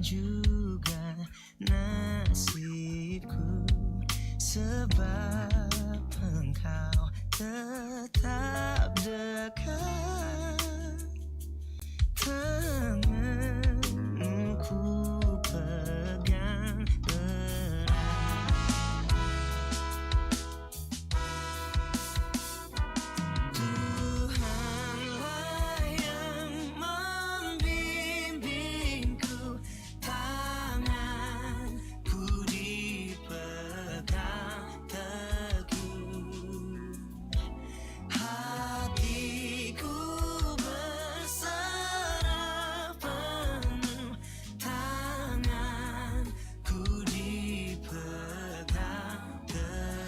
juga nasibku, sebab engkau tetap dekat. Tanganku pegang erat. Tuhanlah yang membimbingku, tanganku dipegang teguh. Hatiku berserah penuh, tanganku dipegang teguh.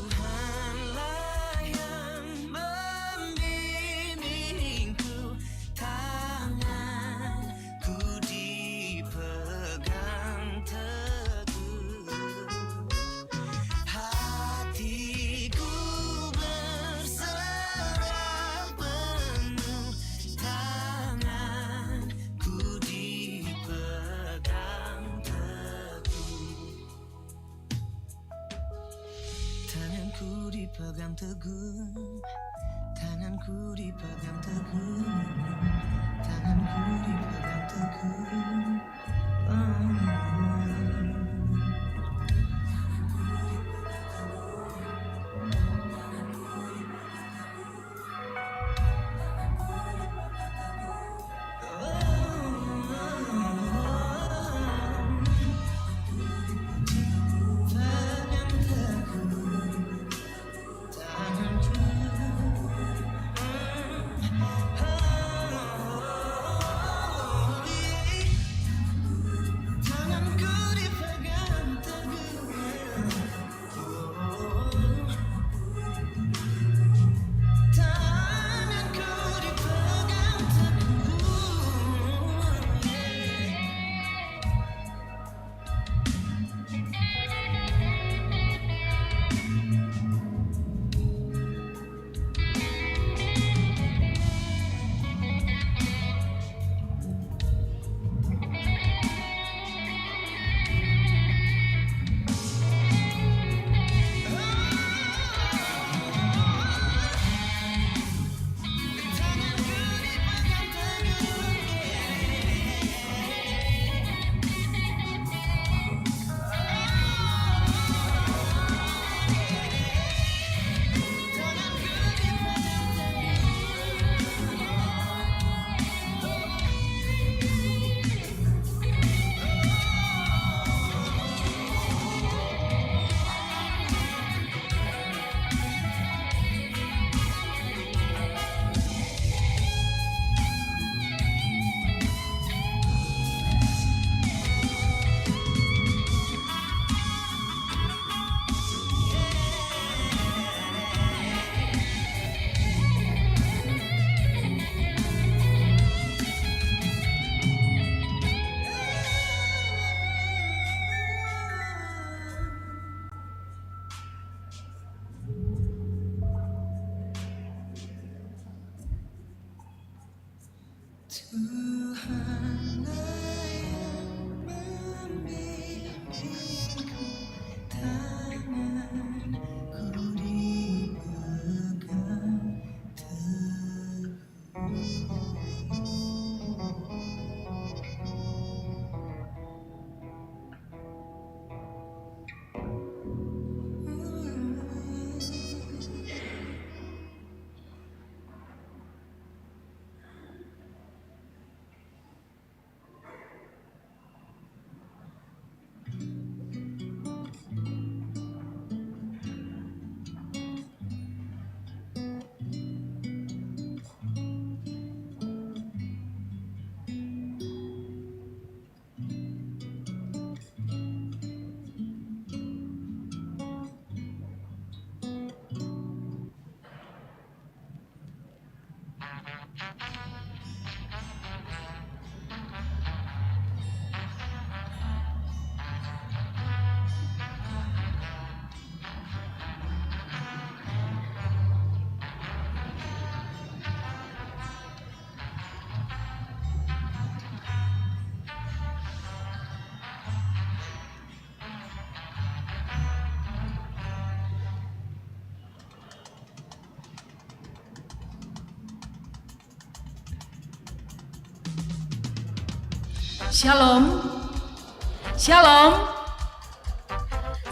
Tuhanlah yang membimbingku, tanganku dipegang teguh. Hatiku berserah penuh, tanganku dipegang teguh. Tanganku dipegang teguh, tanganku dipegang teguh, tanganku dipegang teguh. Tanganku dipegang teguh, tanganku dipegang Tuhanlah yang membimbingku, tanganku dipegang teguh. Shalom, Shalom.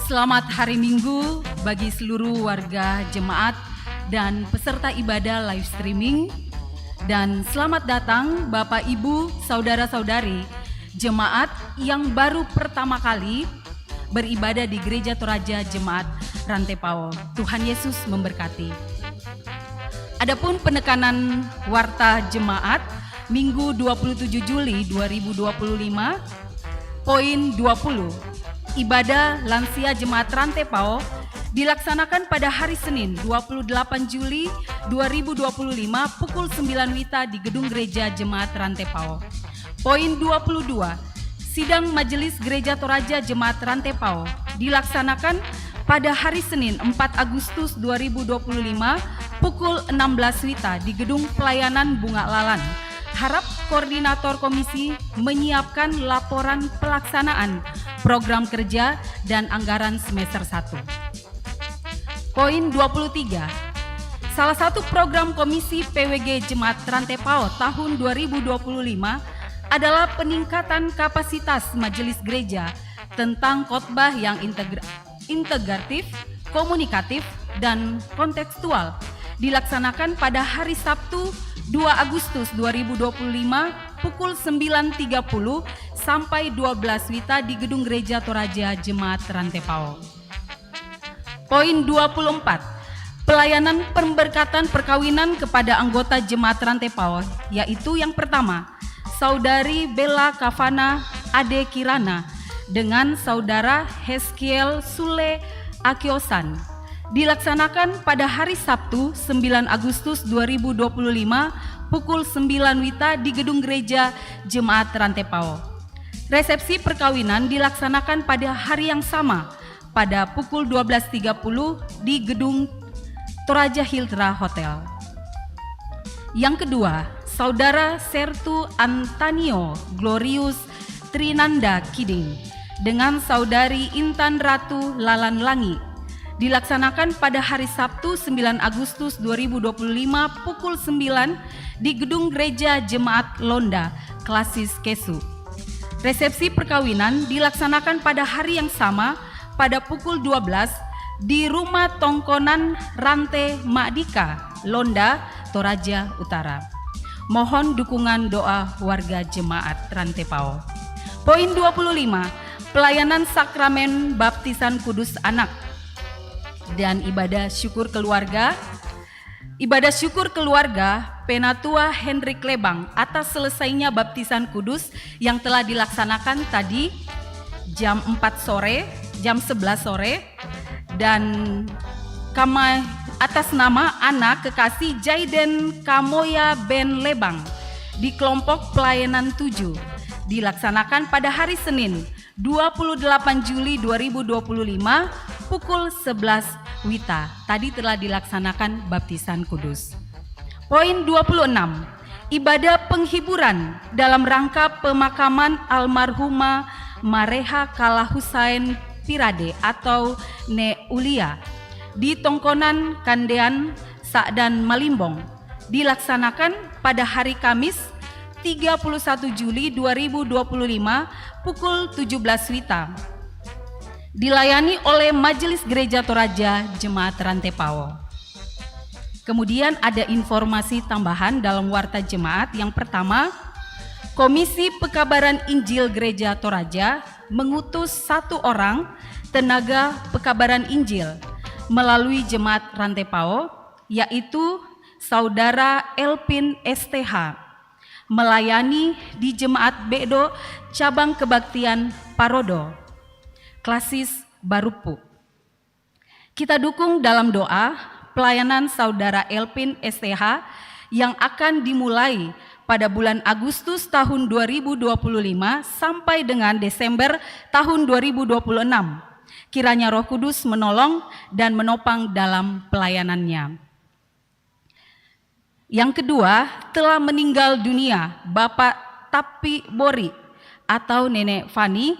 Selamat hari Minggu bagi seluruh warga jemaat dan peserta ibadah live streaming. Dan selamat datang Bapak Ibu, Saudara-saudari jemaat yang baru pertama kali beribadah di Gereja Toraja Jemaat Rantepao. Tuhan Yesus memberkati. Adapun penekanan warta jemaat Minggu 27 Juli 2025, poin 20, ibadah lansia Jemaat Rantepao dilaksanakan pada hari Senin 28 Juli 2025 pukul 9 WITA di Gedung Gereja Jemaat Rantepao. Poin 22, sidang Majelis Gereja Toraja Jemaat Rantepao dilaksanakan pada hari Senin 4 Agustus 2025 pukul 16 WITA di Gedung Pelayanan Bunga Lalan. Harap koordinator komisi menyiapkan laporan pelaksanaan program kerja dan anggaran semester 1. Poin 23. Salah satu program Komisi PWG Jemaat Rantepao tahun 2025 adalah peningkatan kapasitas majelis gereja tentang khotbah yang integratif, komunikatif, dan kontekstual dilaksanakan pada hari Sabtu 2 Agustus 2025 pukul 9.30 sampai 12 WITA di Gedung Gereja Toraja Jemaat Rantepao. Poin 24, pelayanan pemberkatan perkawinan kepada anggota Jemaat Rantepao, yaitu yang pertama, Saudari Bella Kavana Ade Kirana dengan Saudara Heskiel Sule Akiosan, dilaksanakan pada hari Sabtu 9 Agustus 2025 pukul 9 WITA di Gedung Gereja Jemaat Rantepao. Resepsi perkawinan dilaksanakan pada hari yang sama pada pukul 12.30 di Gedung Toraja Hiltra Hotel. Yang kedua, Saudara Sertu Antonio Glorius Trinanda Kiding dengan Saudari Intan Ratu Lalan Langi dilaksanakan pada hari Sabtu 9 Agustus 2025 pukul 9 di Gedung Gereja Jemaat Londa, Klasis Kesu. Resepsi perkawinan dilaksanakan pada hari yang sama pada pukul 12 di Rumah Tongkonan Rante Makdika, Londa, Toraja Utara. Mohon dukungan doa warga Jemaat Rantepao. Poin 25, pelayanan sakramen baptisan kudus anak dan ibadah syukur keluarga. Ibadah syukur keluarga Penatua Hendrik Lebang atas selesainya baptisan kudus yang telah dilaksanakan tadi jam 4 sore, jam 11 sore, dan atas nama anak kekasih Jaiden Kamoya Ben Lebang di kelompok pelayanan 7 dilaksanakan pada hari Senin 28 Juli 2025 pukul 11 WITA. Tadi telah dilaksanakan baptisan kudus. Poin 26, ibadah penghiburan dalam rangka pemakaman almarhumah Mareha Kala Husain Pirade atau Ne Ulia di Tongkonan Kandean Sakdan Malimbong dilaksanakan pada hari Kamis 31 Juli 2025 pukul 17 WITA. Dilayani oleh Majelis Gereja Toraja Jemaat Rantepao. Kemudian ada informasi tambahan dalam warta jemaat. Yang pertama, Komisi Pekabaran Injil Gereja Toraja mengutus 1 orang tenaga pekabaran Injil melalui Jemaat Rantepao, yaitu Saudara Elpin STH, melayani di Jemaat Bedo Cabang Kebaktian Parodo, Klasis Barupu. Kita dukung dalam doa pelayanan Saudara Elpin STH yang akan dimulai pada bulan Agustus tahun 2025 sampai dengan Desember tahun 2026. Kiranya Roh Kudus menolong dan menopang dalam pelayanannya. Yang kedua, telah meninggal dunia Bapak Tapi Bori atau Nenek Fani,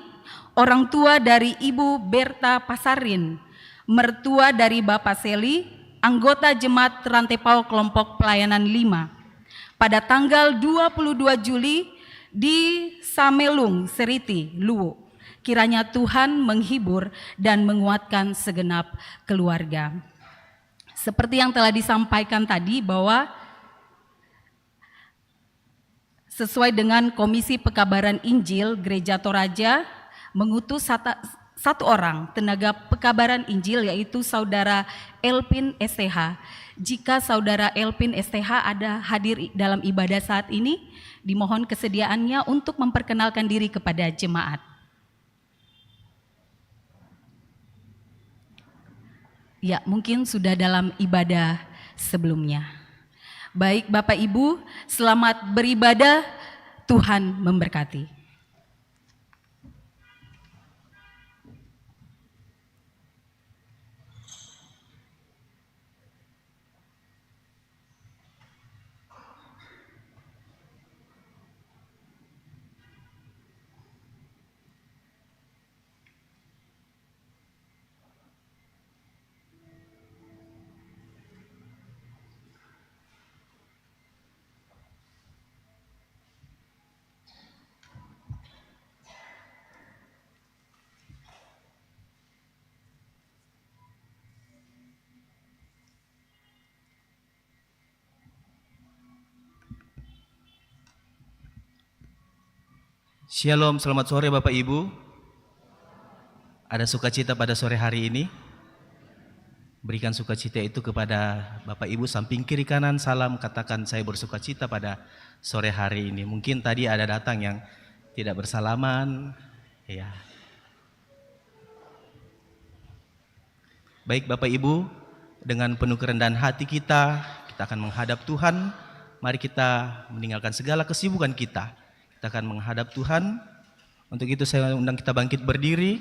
orang tua dari Ibu Berta Pasarin, mertua dari Bapak Seli, anggota Jemaat Rantepao Kelompok Pelayanan 5, pada tanggal 22 Juli di Samelung, Seriti, Luwu. Kiranya Tuhan menghibur dan menguatkan segenap keluarga. Seperti yang telah disampaikan tadi bahwa sesuai dengan Komisi Pekabaran Injil Gereja Toraja mengutus satu orang tenaga pekabaran Injil, yaitu Saudara Elpin STH. Jika Saudara Elpin STH ada hadir dalam ibadah saat ini, dimohon kesediaannya untuk memperkenalkan diri kepada jemaat. Ya, mungkin sudah dalam ibadah sebelumnya. Baik Bapak Ibu, selamat beribadah, Tuhan memberkati. Shalom, selamat sore Bapak Ibu. Ada sukacita pada sore hari ini. Berikan sukacita itu kepada Bapak Ibu samping kiri kanan, salam, katakan saya bersukacita pada sore hari ini. Mungkin tadi ada datang yang tidak bersalaman, ya. Baik Bapak Ibu, dengan penuh kerendahan hati kita akan menghadap Tuhan. Mari kita meninggalkan segala kesibukan kita. Kita akan menghadap Tuhan. Untuk itu saya undang kita bangkit berdiri.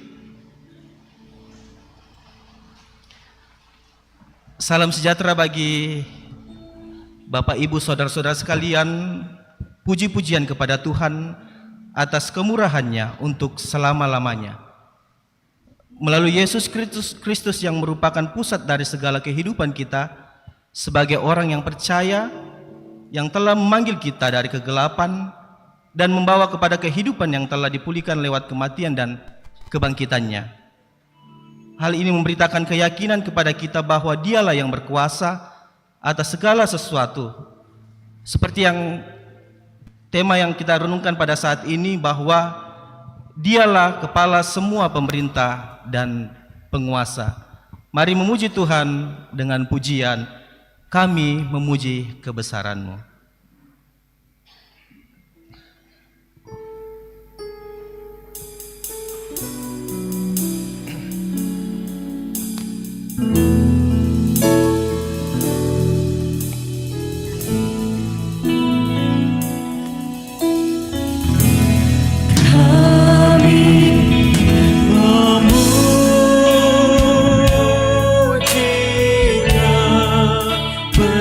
Salam sejahtera bagi Bapak Ibu Saudara-saudara sekalian. Puji-pujian kepada Tuhan atas kemurahannya untuk selama-lamanya. Melalui Yesus Kristus yang merupakan pusat dari segala kehidupan kita, sebagai orang yang percaya, yang telah memanggil kita dari kegelapan dan membawa kepada kehidupan yang telah dipulihkan lewat kematian dan kebangkitannya. Hal ini memberitakan keyakinan kepada kita bahwa Dialah yang berkuasa atas segala sesuatu. Seperti yang tema yang kita renungkan pada saat ini, bahwa Dialah kepala semua pemerintah dan penguasa. Mari memuji Tuhan dengan pujian, kami memuji kebesaran-Mu.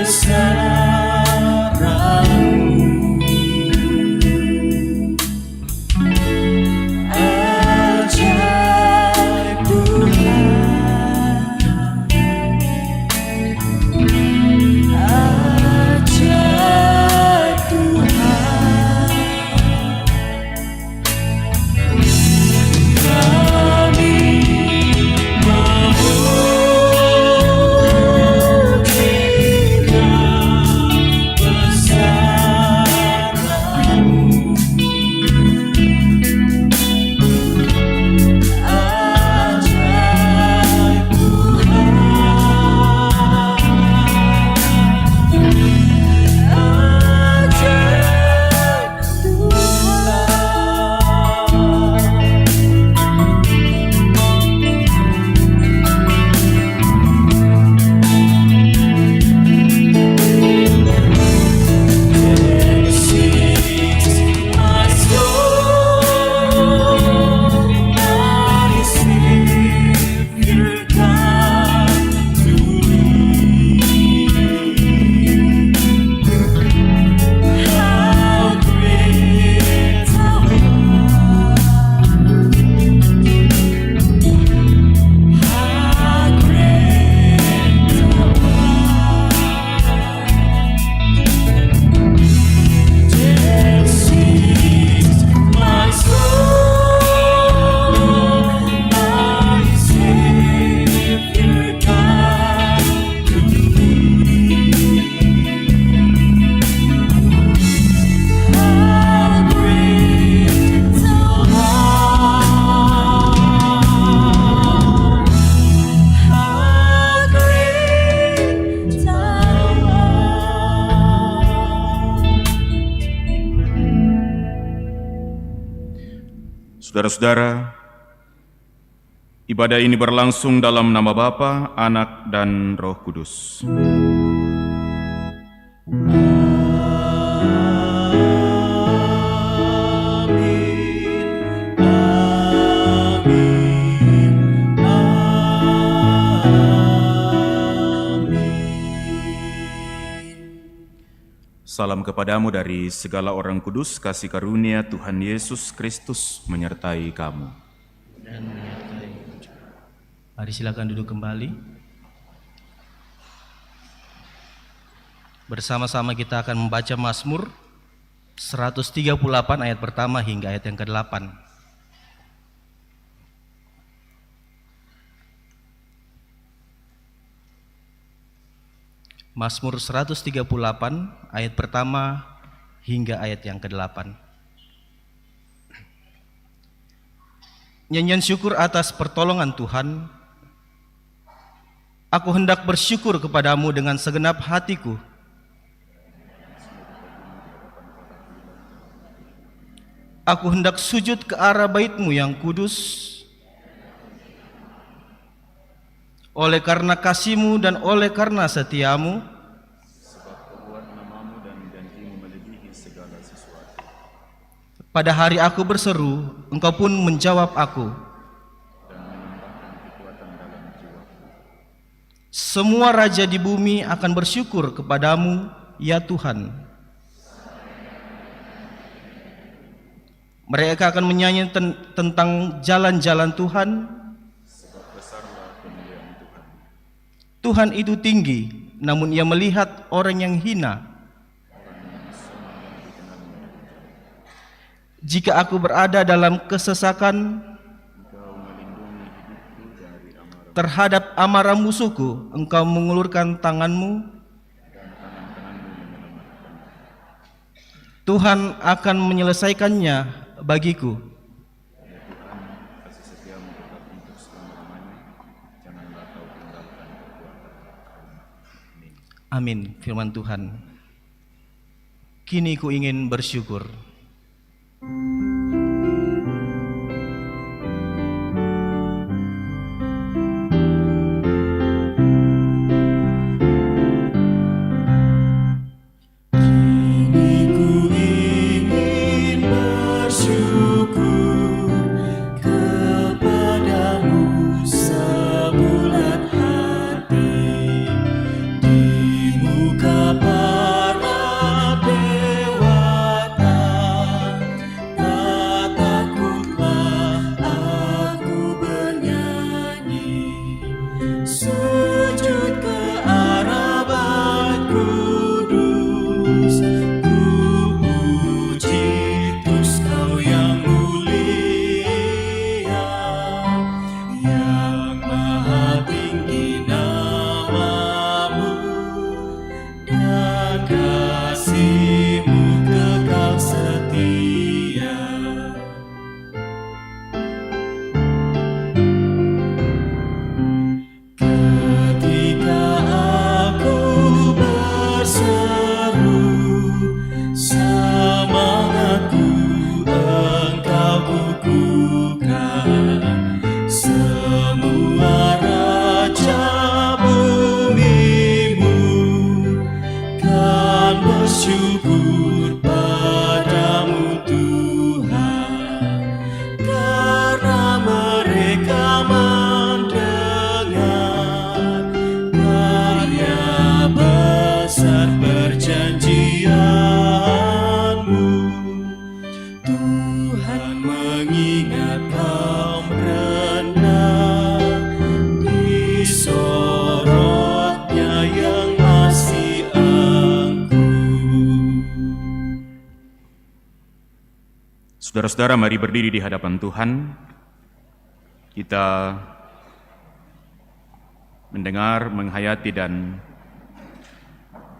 Besar Saudara-saudara, ibadah ini berlangsung dalam nama Bapa, Anak, dan Roh Kudus. Salam kepadamu dari segala orang kudus, kasih karunia Tuhan Yesus Kristus menyertai kamu. Dan menyertai. Mari silakan duduk kembali. Bersama-sama kita akan membaca Mazmur 138 ayat pertama hingga ayat yang ke-8. Mazmur 138 ayat pertama hingga ayat yang ke-8. Nyanyian syukur atas pertolongan Tuhan. Aku hendak bersyukur kepadamu dengan segenap hatiku. Aku hendak sujud ke arah bait-Mu yang kudus. Oleh karena kasih-Mu dan oleh karena setia-Mu, Sebab kebuat namamu dan janji-Mu melebihi segala sesuatu. pada hari aku berseru, Engkau pun menjawab aku. Dan menambahkan kekuatan dalam jiwaku. Semua raja di bumi akan bersyukur kepadamu, ya Tuhan. Mereka akan menyanyi tentang jalan-jalan Tuhan. Sebab besarlah kemuliaan Tuhan. Tuhan itu tinggi, namun Ia melihat orang yang hina. Jika aku berada dalam kesesakan, Engkau melindungi hidupku dari amarah terhadap amarah musuhku, Engkau mengulurkan tangan-Mu. Tuhan akan menyelesaikannya bagiku. kasih setiamu tetap untuk selama-lamanya. Janganlah kau tinggalkan kekuatan. Amin. Firman Tuhan. Kini ku ingin bersyukur. Kini ku ingin bersyukur kepadamu sebulat hati di muka para dewata. Tak takutlah aku bernyanyi, sujud ke arah bait kudus. Ku puji terus Kau yang mulia, yang maha tinggi namamu, dan kasih-Mu kekal setia. Ketika aku berseru, semangatku Engkau kukuhkan. Semua raja bumi-Mu kan bersyukur padamu Tuhan, karena mereka mendengar karya besar perjanjian-Mu. Tuhan mengingat kaum rendah, di sorotnya yang masih angkuh. Saudara-saudara, mari berdiri di hadapan Tuhan. Kita mendengar, menghayati, dan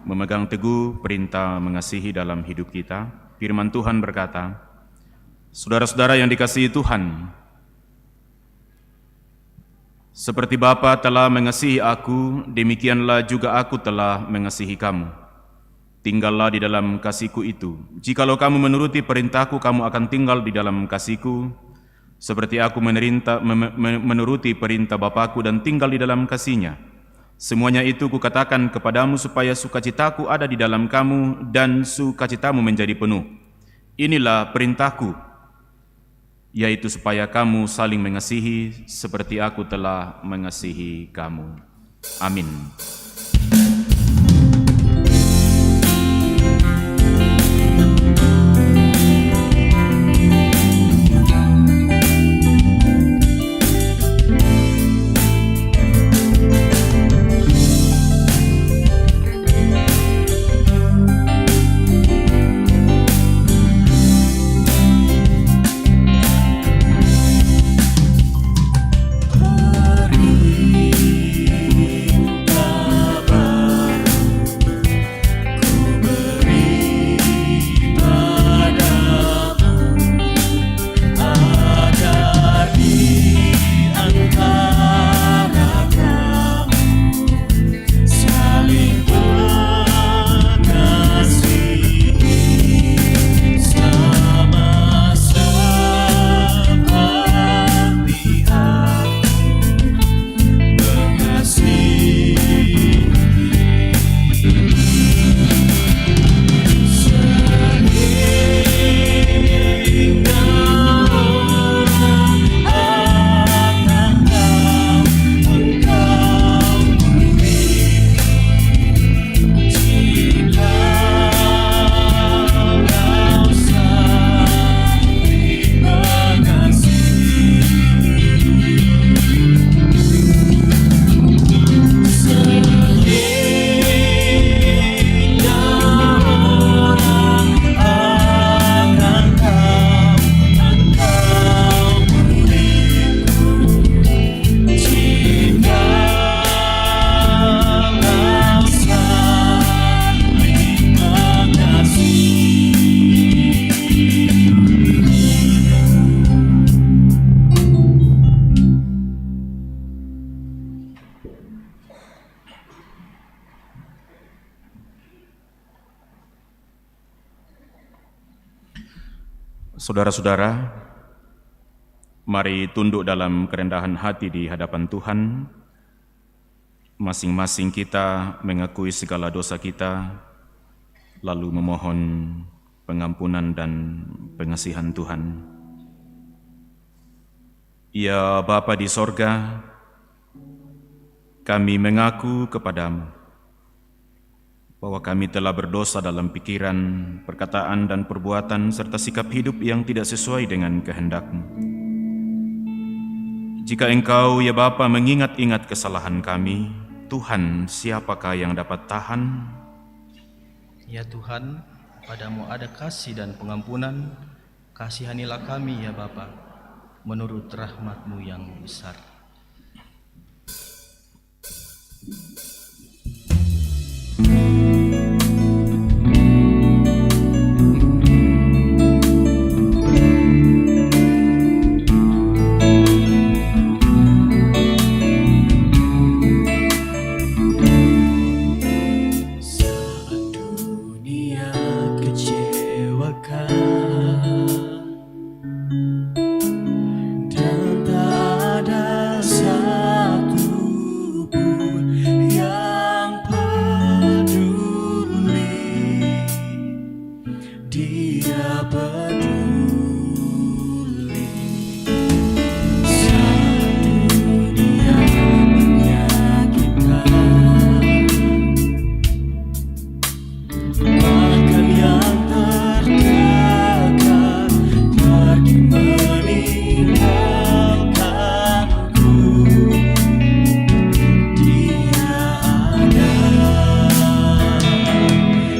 memegang teguh perintah mengasihi dalam hidup kita. Firman Tuhan berkata, saudara-saudara yang dikasihi Tuhan, seperti Bapa telah mengasihi aku, demikianlah juga aku telah mengasihi kamu. Tinggallah di dalam kasih-Ku itu. Jikalau kamu menuruti perintah-Ku, kamu akan tinggal di dalam kasih-Ku, seperti aku menuruti perintah Bapakku dan tinggal di dalam kasih-Nya. Semuanya itu kukatakan kepadamu supaya sukacitaku ada di dalam kamu dan sukacitamu menjadi penuh. Inilah perintahku, yaitu supaya kamu saling mengasihi seperti aku telah mengasihi kamu. Amin. Saudara-saudara, mari tunduk dalam kerendahan hati di hadapan Tuhan. Masing-masing kita mengakui segala dosa kita, lalu memohon pengampunan dan pengasihan Tuhan. Ya Bapa di sorga, kami mengaku kepadamu bahwa kami telah berdosa dalam pikiran, perkataan, dan perbuatan, serta sikap hidup yang tidak sesuai dengan kehendak-Mu. Jika Engkau, ya Bapa, mengingat-ingat kesalahan kami, Tuhan, siapakah yang dapat tahan? Ya Tuhan, padamu ada kasih dan pengampunan, kasihanilah kami ya Bapa, menurut rahmat-Mu yang besar.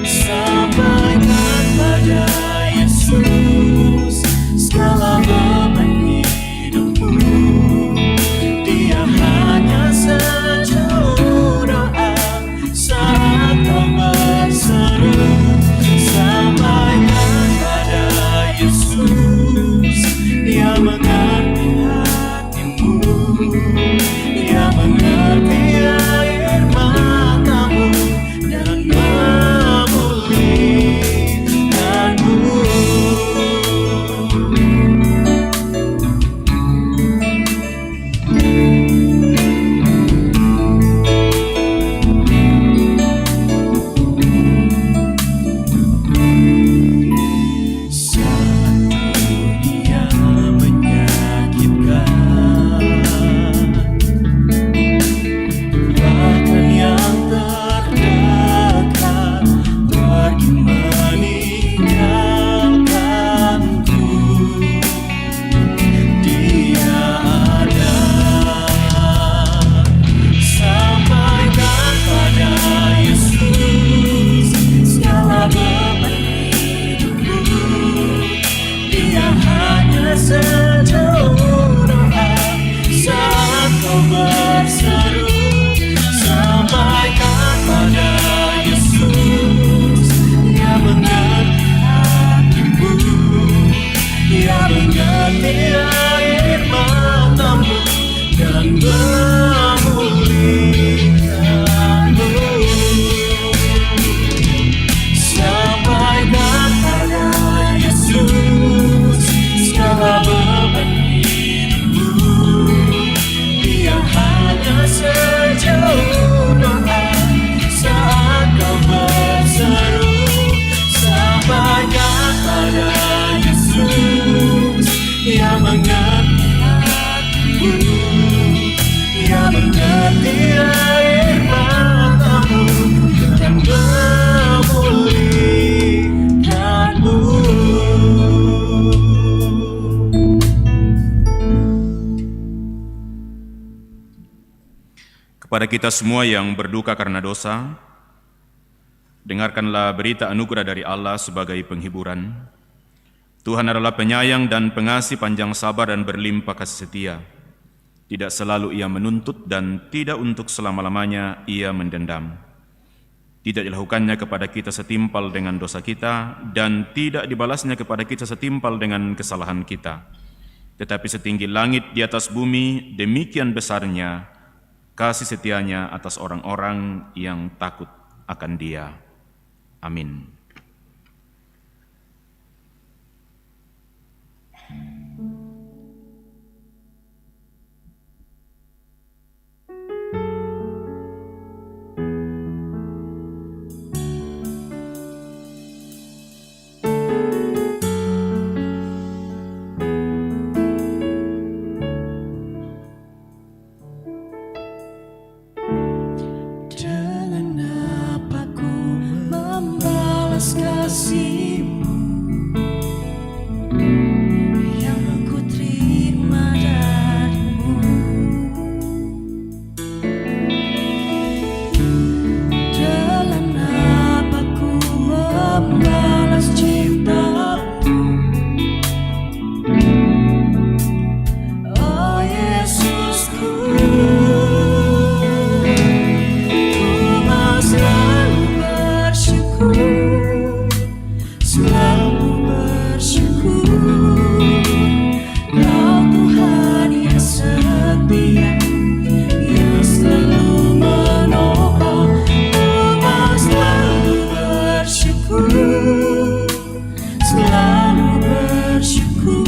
Sampaikan pada Yesus. sejuk doa saat kau berseru. Sampaikan pada Yesus, Dia mengerti hatimu, Dia mengerti air matamu dan memulihkanmu. Sampaikan pada Yesus segala beban hidupmu, Dia hanya sejuk doa saat kau berseru. Sampaikan pada Yesus, Dia mengerti hatimu, Dia mengerti air matamu dan memulihkanmu. Kepada kita semua yang berduka karena dosa, dengarkanlah berita anugerah dari Allah sebagai penghiburan. Tuhan adalah penyayang dan pengasih, panjang sabar dan berlimpah kasih setia. Tidak selalu Ia menuntut dan tidak untuk selama-lamanya Ia mendendam. Tidak dilakukannya kepada kita setimpal dengan dosa kita dan tidak dibalasnya kepada kita setimpal dengan kesalahan kita. Tetapi setinggi langit di atas bumi, demikian besarnya kasih setianya atas orang-orang yang takut akan Dia. Amin. Dengan apa ku membalas kasih-Mu yang ku terima dari-Mu? Dengan apa ku membalas cinta-Mu? Oh Yesusku, selalu bersyukur, Kau Tuhan yang setia, yang selalu menopang. Ku mau selalu bersyukur, selalu bersyukur,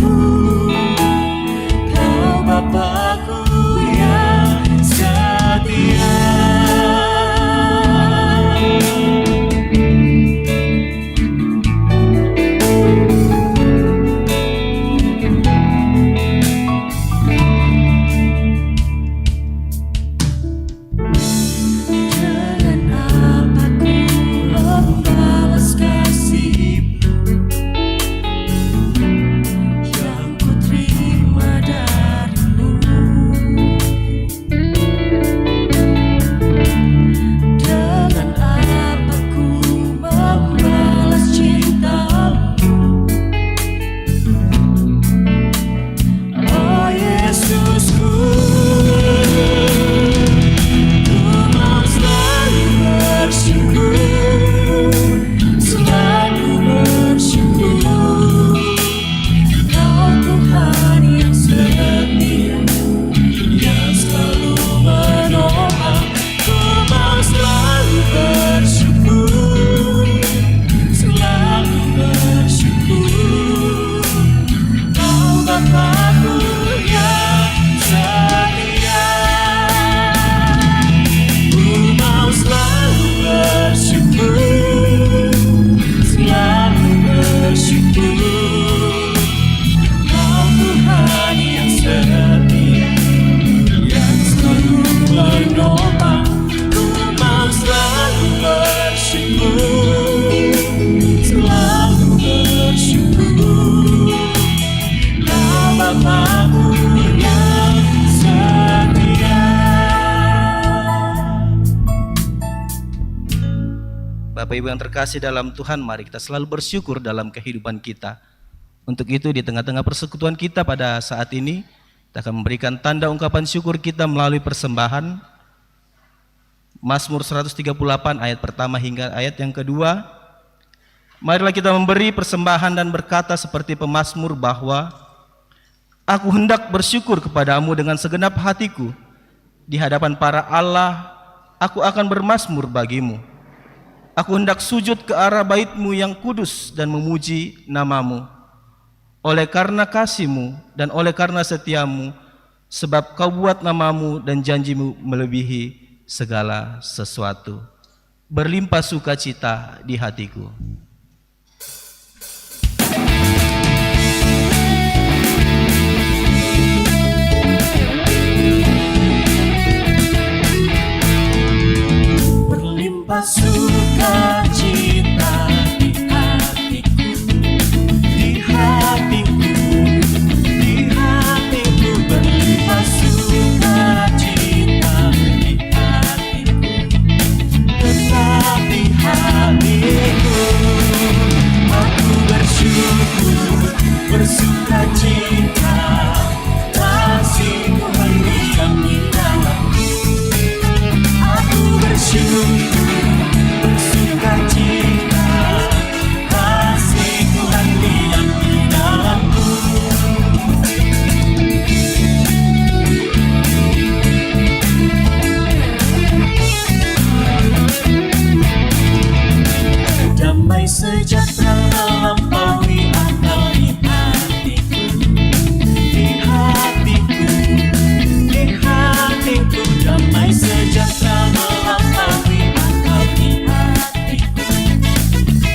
Kau Bapa-Ku yang setia. Bapak Ibu yang terkasih dalam Tuhan, mari kita selalu bersyukur dalam kehidupan kita. Untuk itu di tengah-tengah persekutuan kita pada saat ini, kita akan memberikan tanda ungkapan syukur kita melalui persembahan Mazmur 138 ayat pertama hingga ayat yang kedua. Marilah kita memberi persembahan dan berkata seperti pemazmur bahwa aku hendak bersyukur kepadamu dengan segenap hatiku. Di hadapan para Allah, aku akan bermazmur bagimu. Aku hendak sujud ke arah bait-Mu yang kudus dan memuji nama-Mu. Oleh karena kasih-Mu dan oleh karena setia-Mu, sebab Kau buat nama-Mu dan janji-Mu melebihi segala sesuatu. Berlimpah sukacita di hatiku. Berlimpah sukacita di hatiku, di hatiku, di hatiku. Berlimpah sukacita di hatiku, tetap di hatiku. Aku bersyukur, bersukacita, kasih Tuhan diam di dalamku. Aku bersyukur, bersukacita, kasih Tuhan diam di dalamku. Damai sejahtera melampaui akal di hatiku, di hatiku, di hatiku. Damai sejahtera melampaui akal di hatiku,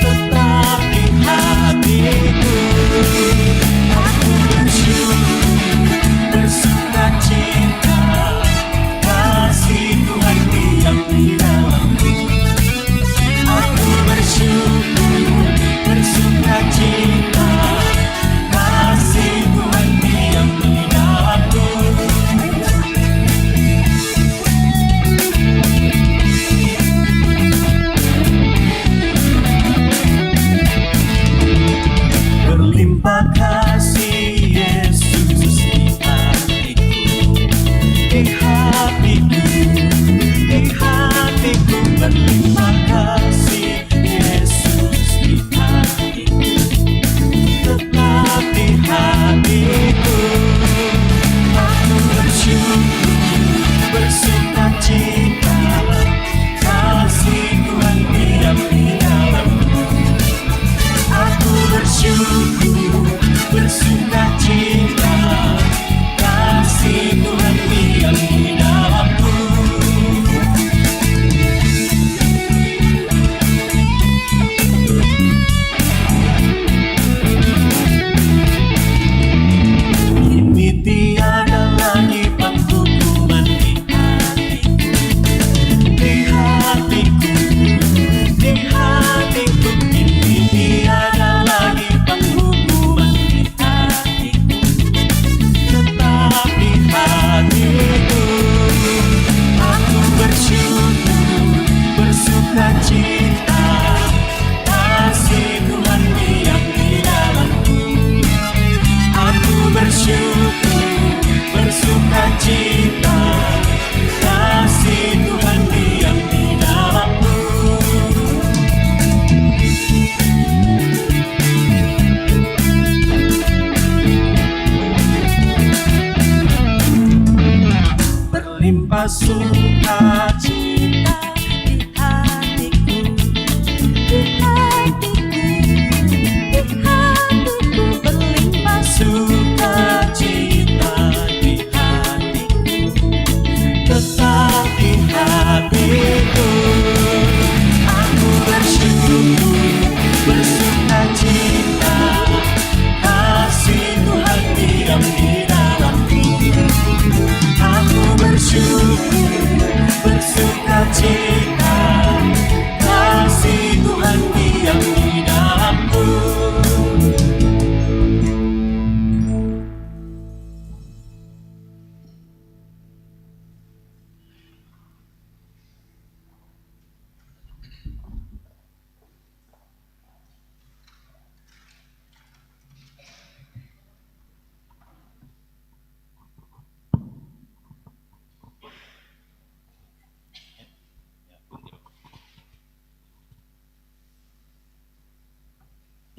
tetap di hatiku. Aku bersyukur, bersukacita, kasih Tuhan diam di dalamku. Aku bersyukur, bersukacita, kasih Tuhan diam di dalamku. Berlimpah kasih Yesus di hatiku, di hatiku, di hatiku. Berlimpah kasih Yesus di hatiku, tetap di hatiku. Aku bersyukur, bersukacita, kasih Tuhan diam di dalamku. Aku bersyukur,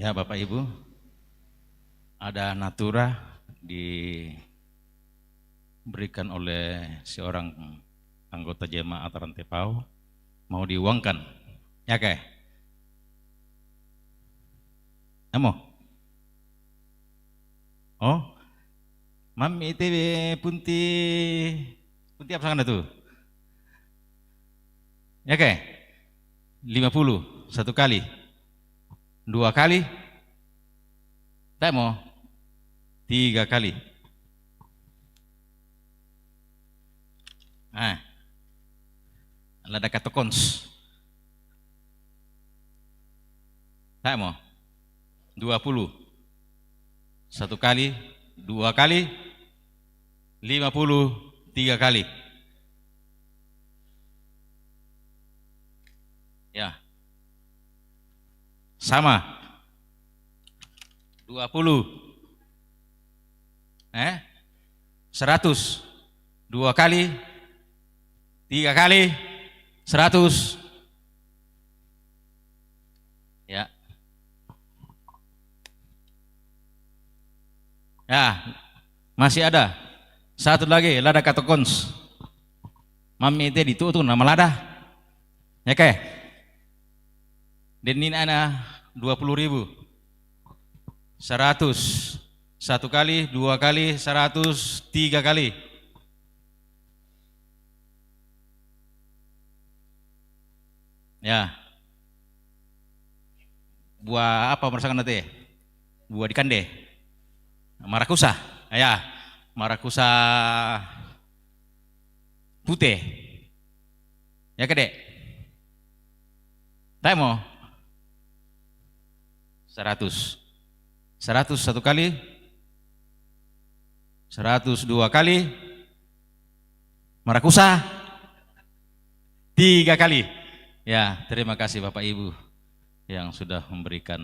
Ya Bapak Ibu, ada natura diberikan oleh seorang anggota jemaat Rantepau, mau diuangkan, ya kek? Amo? Oh, mami itu punti apa sana tuh? Ya kek? 50 satu kali. 2 kali, tak mau 3 kali. Ada kata kons, tak mau 20 1 kali, 2 kali, 50 3 kali. Ya. Sama 20 100 2 kali 3 kali 100. Ya. Ya, masih ada satu lagi lada katokons. Mami itu ditutup nama lada. Ya kek? Dan ini ana 20.000, 100, 1 kali, 2 kali, 100, 3 kali. Ya, buah apa merasakan nanti? Buah di kande, marakusa, ya, marakusa putih, ya kedek, tak mau? 100 1 kali, 100 2 kali, marakusa 3 kali. Ya, terima kasih Bapak Ibu yang sudah memberikan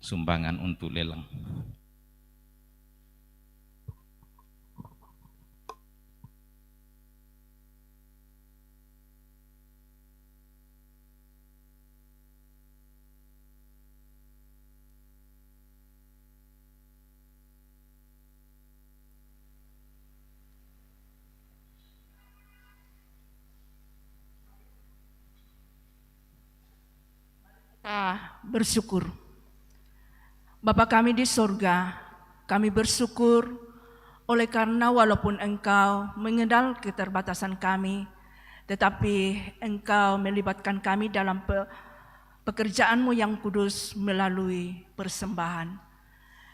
sumbangan untuk lelang. Bersyukur. Bapa kami di surga, kami bersyukur oleh karena walaupun Engkau mengenal keterbatasan kami, tetapi Engkau melibatkan kami dalam pekerjaan-Mu yang kudus melalui persembahan.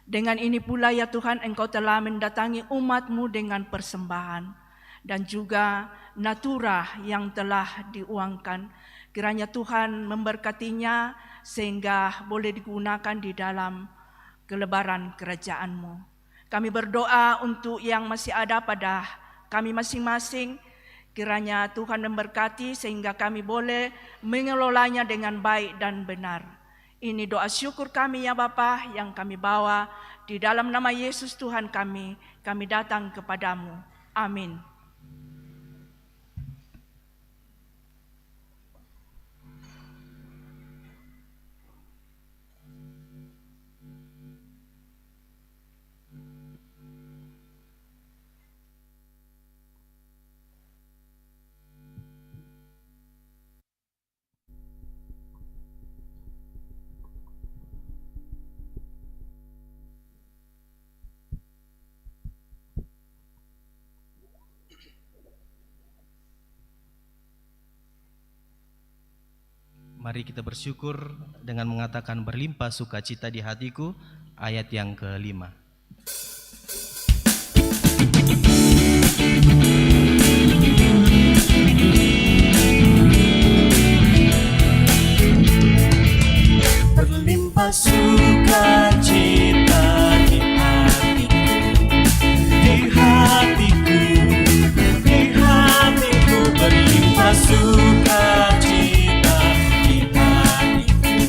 Dengan ini pula ya Tuhan, Engkau telah mendatangi umat-Mu dengan persembahan dan juga natura yang telah diuangkan. Kiranya Tuhan memberkatinya sehingga boleh digunakan di dalam kelebaran kerajaan-Mu. Kami berdoa untuk yang masih ada pada kami masing-masing. Kiranya Tuhan memberkati sehingga kami boleh mengelolanya dengan baik dan benar. Ini doa syukur kami ya Bapa yang kami bawa di dalam nama Yesus Tuhan kami datang kepadamu. Amin. Mari kita bersyukur dengan mengatakan berlimpah sukacita di hatiku, ayat yang ke-5. Berlimpah sukacita di hatiku, berlimpah sukacita di hatiku,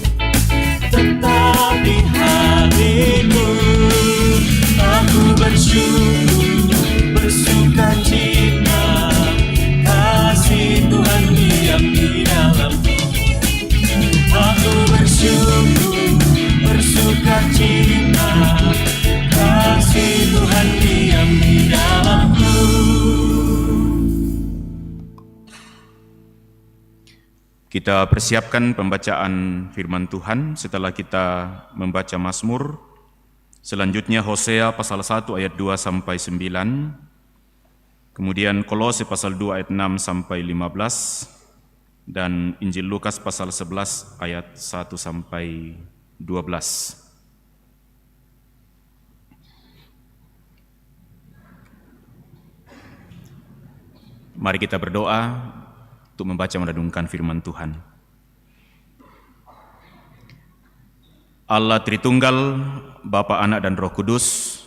tetap di hatiku. kasih Tuhan diam di dalamku. Kita persiapkan pembacaan firman Tuhan setelah kita membaca Mazmur. Selanjutnya Hosea pasal 1 ayat 2 sampai 9. Kemudian Kolose pasal 2 ayat 6 sampai 15. Dan Injil Lukas pasal 11 ayat 1 sampai 12. Mari kita berdoa untuk membaca merenungkan firman Tuhan. Allah Tritunggal, Bapa, Anak, dan Roh Kudus,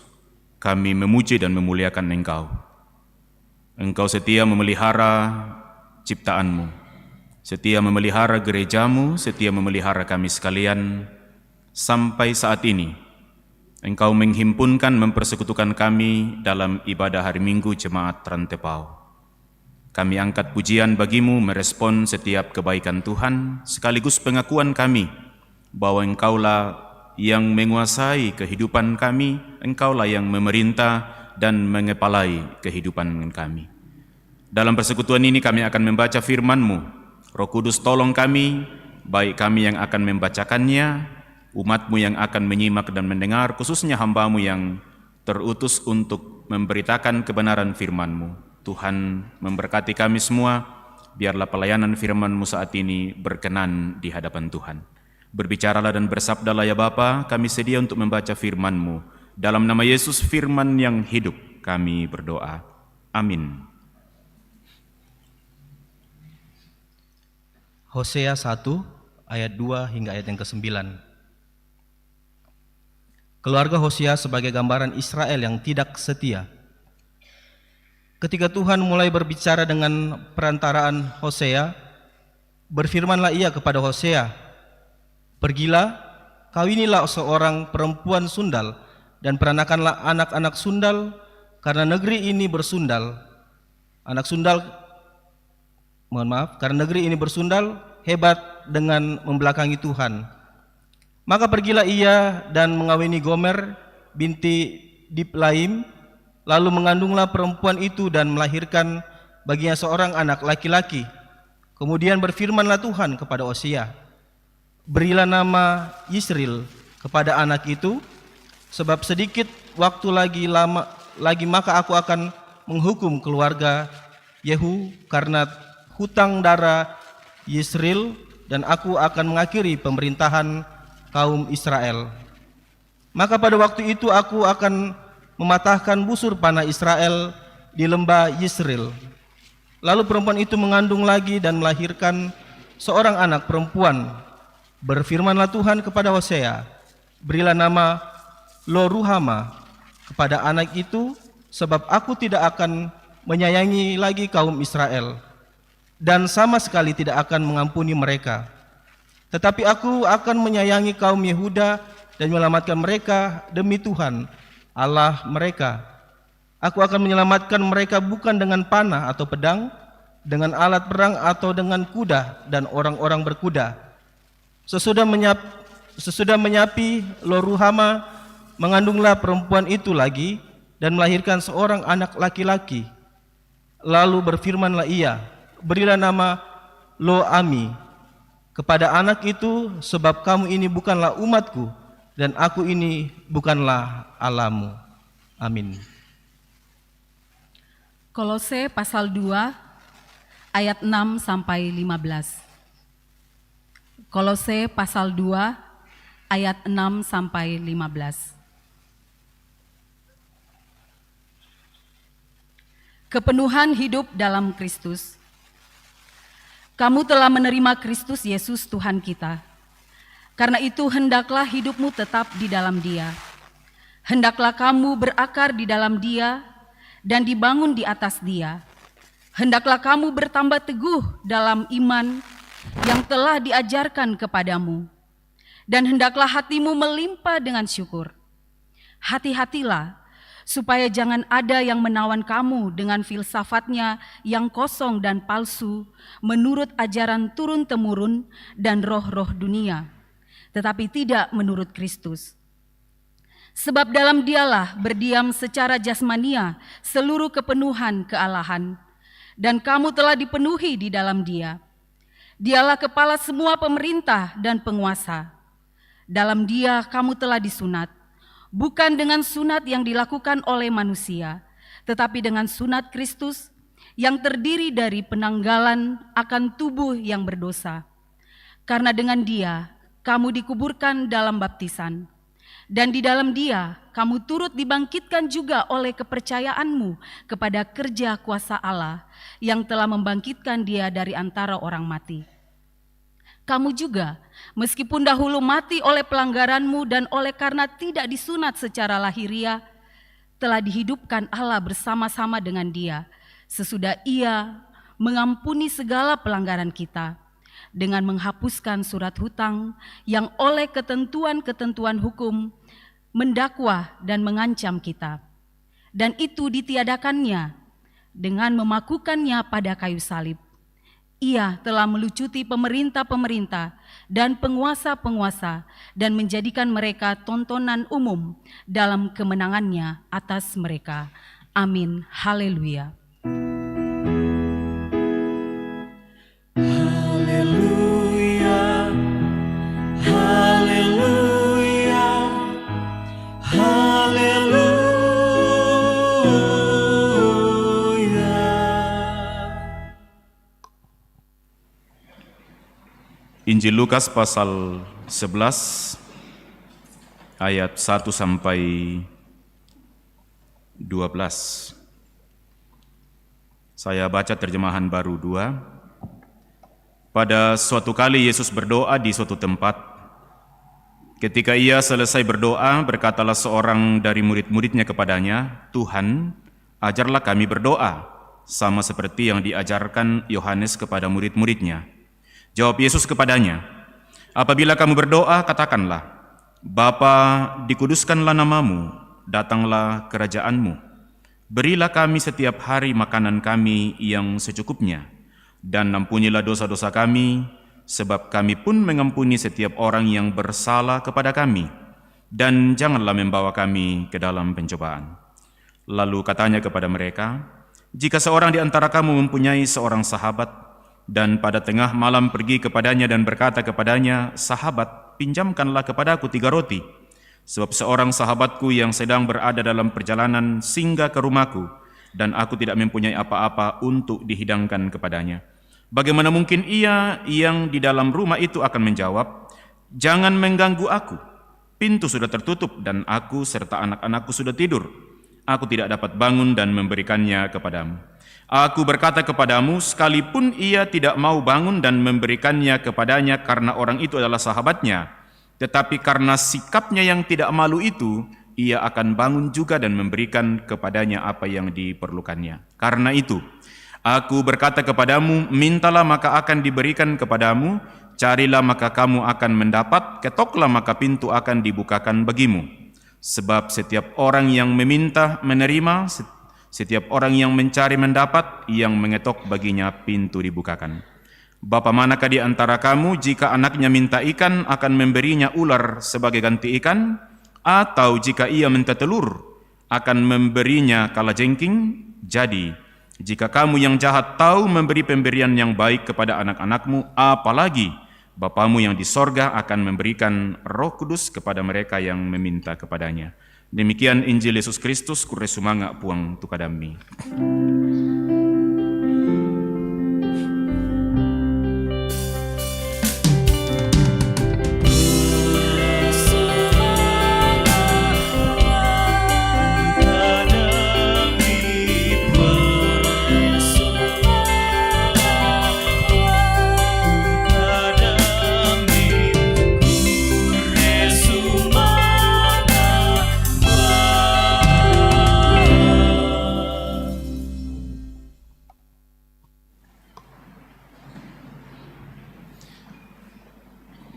kami memuji dan memuliakan Engkau. Engkau setia memelihara ciptaan-Mu, setia memelihara gereja-Mu, setia memelihara kami sekalian, sampai saat ini Engkau menghimpunkan, mempersekutukan kami dalam ibadah hari Minggu Jemaat Rantepao. Kami angkat pujian bagi-Mu merespon setiap kebaikan Tuhan, sekaligus pengakuan kami bahwa Engkaulah yang menguasai kehidupan kami, Engkaulah yang memerintah dan mengepalai kehidupan kami. Dalam persekutuan ini kami akan membaca firman-Mu. Roh Kudus tolong kami, baik kami yang akan membacakannya, umat-Mu yang akan menyimak dan mendengar, khususnya hamba-Mu yang terutus untuk memberitakan kebenaran firman-Mu. Tuhan memberkati kami semua, biarlah pelayanan firman-Mu saat ini berkenan di hadapan Tuhan. Berbicaralah dan bersabdalah ya Bapa, kami sedia untuk membaca firman-Mu. Dalam nama Yesus firman yang hidup kami berdoa. Amin. Hosea 1 ayat 2 hingga ayat yang ke-9. Keluarga Hosea sebagai gambaran Israel yang tidak setia. Ketika Tuhan mulai berbicara dengan perantaraan Hosea, berfirmanlah Ia kepada Hosea, "Pergilah, kawinilah seorang perempuan sundal dan peranakanlah anak-anak sundal, karena negeri ini bersundal. Karena negeri ini bersundal hebat dengan membelakangi Tuhan. Maka pergilah ia dan mengawini Gomer binti Diplaim, lalu mengandunglah perempuan itu dan melahirkan baginya seorang anak laki-laki. Kemudian berfirmanlah Tuhan kepada Hosea, berilah nama Yisril kepada anak itu, sebab sedikit waktu lagi maka aku akan menghukum keluarga Yehu karena hutang darah Yisril, dan aku akan mengakhiri pemerintahan kaum Israel. Maka pada waktu itu aku akan mematahkan busur panah Israel di lembah Yisril. Lalu perempuan itu mengandung lagi dan melahirkan seorang anak perempuan. Berfirmanlah Tuhan kepada Hosea, berilah nama Lo-ruhama kepada anak itu, sebab aku tidak akan menyayangi lagi kaum Israel, dan sama sekali tidak akan mengampuni mereka. Tetapi aku akan menyayangi kaum Yehuda dan menyelamatkan mereka demi Tuhan Allah mereka. Aku akan menyelamatkan mereka bukan dengan panah atau pedang, dengan alat perang atau dengan kuda dan orang-orang berkuda. Sesudah menyapi Lo-ruhama, mengandunglah perempuan itu lagi dan melahirkan seorang anak laki-laki. Lalu berfirmanlah ia, berilah nama Lo-ami kepada anak itu, sebab kamu ini bukanlah umatku dan aku ini bukanlah Allahmu. Amin. Kolose pasal 2 ayat 6 sampai 15. Kolose pasal 2 ayat 6 sampai 15. Kepenuhan hidup dalam Kristus. Kamu telah menerima Kristus Yesus Tuhan kita. Karena itu hendaklah hidupmu tetap di dalam Dia. Hendaklah kamu berakar di dalam Dia dan dibangun di atas Dia. Hendaklah kamu bertambah teguh dalam iman yang telah diajarkan kepadamu. Dan hendaklah hatimu melimpah dengan syukur. Hati-hatilah supaya jangan ada yang menawan kamu dengan filsafatnya yang kosong dan palsu menurut ajaran turun-temurun dan roh-roh dunia, tetapi tidak menurut Kristus. Sebab dalam Dialah berdiam secara jasmania seluruh kepenuhan kealahan, dan kamu telah dipenuhi di dalam Dia. Dialah kepala semua pemerintah dan penguasa. Dalam Dia kamu telah disunat, bukan dengan sunat yang dilakukan oleh manusia, tetapi dengan sunat Kristus yang terdiri dari penanggalan akan tubuh yang berdosa. Karena dengan Dia kamu dikuburkan dalam baptisan, dan di dalam Dia kamu turut dibangkitkan juga oleh kepercayaanmu kepada kerja kuasa Allah yang telah membangkitkan Dia dari antara orang mati. Kamu juga, meskipun dahulu mati oleh pelanggaranmu dan oleh karena tidak disunat secara lahiriah, telah dihidupkan Allah bersama-sama dengan Dia, sesudah Ia mengampuni segala pelanggaran kita, dengan menghapuskan surat hutang yang oleh ketentuan-ketentuan hukum mendakwa dan mengancam kita. Dan itu ditiadakannya dengan memakukannya pada kayu salib. Ia telah melucuti pemerintah-pemerintah dan penguasa-penguasa dan menjadikan mereka tontonan umum dalam kemenangannya atas mereka. Amin. Haleluya. Haleluya, haleluya, haleluya. Injil Lukas pasal 11 ayat 1 sampai 12. Saya baca terjemahan baru 2. Pada suatu kali Yesus berdoa di suatu tempat. Ketika Ia selesai berdoa, berkatalah seorang dari murid-muridnya kepadanya, "Tuhan, ajarlah kami berdoa, sama seperti yang diajarkan Yohanes kepada murid-muridnya." Jawab Yesus kepadanya, "Apabila kamu berdoa, katakanlah, Bapa, dikuduskanlah namamu, datanglah kerajaanmu. Berilah kami setiap hari makanan kami yang secukupnya, dan ampunilah dosa-dosa kami, sebab kami pun mengampuni setiap orang yang bersalah kepada kami. Dan janganlah membawa kami ke dalam pencobaan." Lalu katanya kepada mereka, "Jika seorang di antara kamu mempunyai seorang sahabat, dan pada tengah malam pergi kepadanya dan berkata kepadanya, 'Sahabat, pinjamkanlah kepadaku 3 roti, sebab seorang sahabatku yang sedang berada dalam perjalanan singgah ke rumahku, dan aku tidak mempunyai apa-apa untuk dihidangkan kepadanya.' Bagaimana mungkin ia yang di dalam rumah itu akan menjawab, 'Jangan mengganggu aku, pintu sudah tertutup dan aku serta anak-anakku sudah tidur. Aku tidak dapat bangun dan memberikannya kepadamu.' Aku berkata kepadamu, sekalipun ia tidak mau bangun dan memberikannya kepadanya karena orang itu adalah sahabatnya, tetapi karena sikapnya yang tidak malu itu, ia akan bangun juga dan memberikan kepadanya apa yang diperlukannya. Karena itu, aku berkata kepadamu, mintalah maka akan diberikan kepadamu, carilah maka kamu akan mendapat, ketoklah maka pintu akan dibukakan bagimu. Sebab setiap orang yang meminta menerima, setiap orang yang mencari mendapat, yang mengetok baginya pintu dibukakan. Bapa manakah di antara kamu jika anaknya minta ikan akan memberinya ular sebagai ganti ikan? Atau jika ia minta telur akan memberinya kalajengking? Jadi, jika kamu yang jahat tahu memberi pemberian yang baik kepada anak-anakmu, apalagi Bapamu yang di sorga akan memberikan Roh Kudus kepada mereka yang meminta kepadanya." Demikian Injil Yesus Kristus, kure sumanga puang tukadami.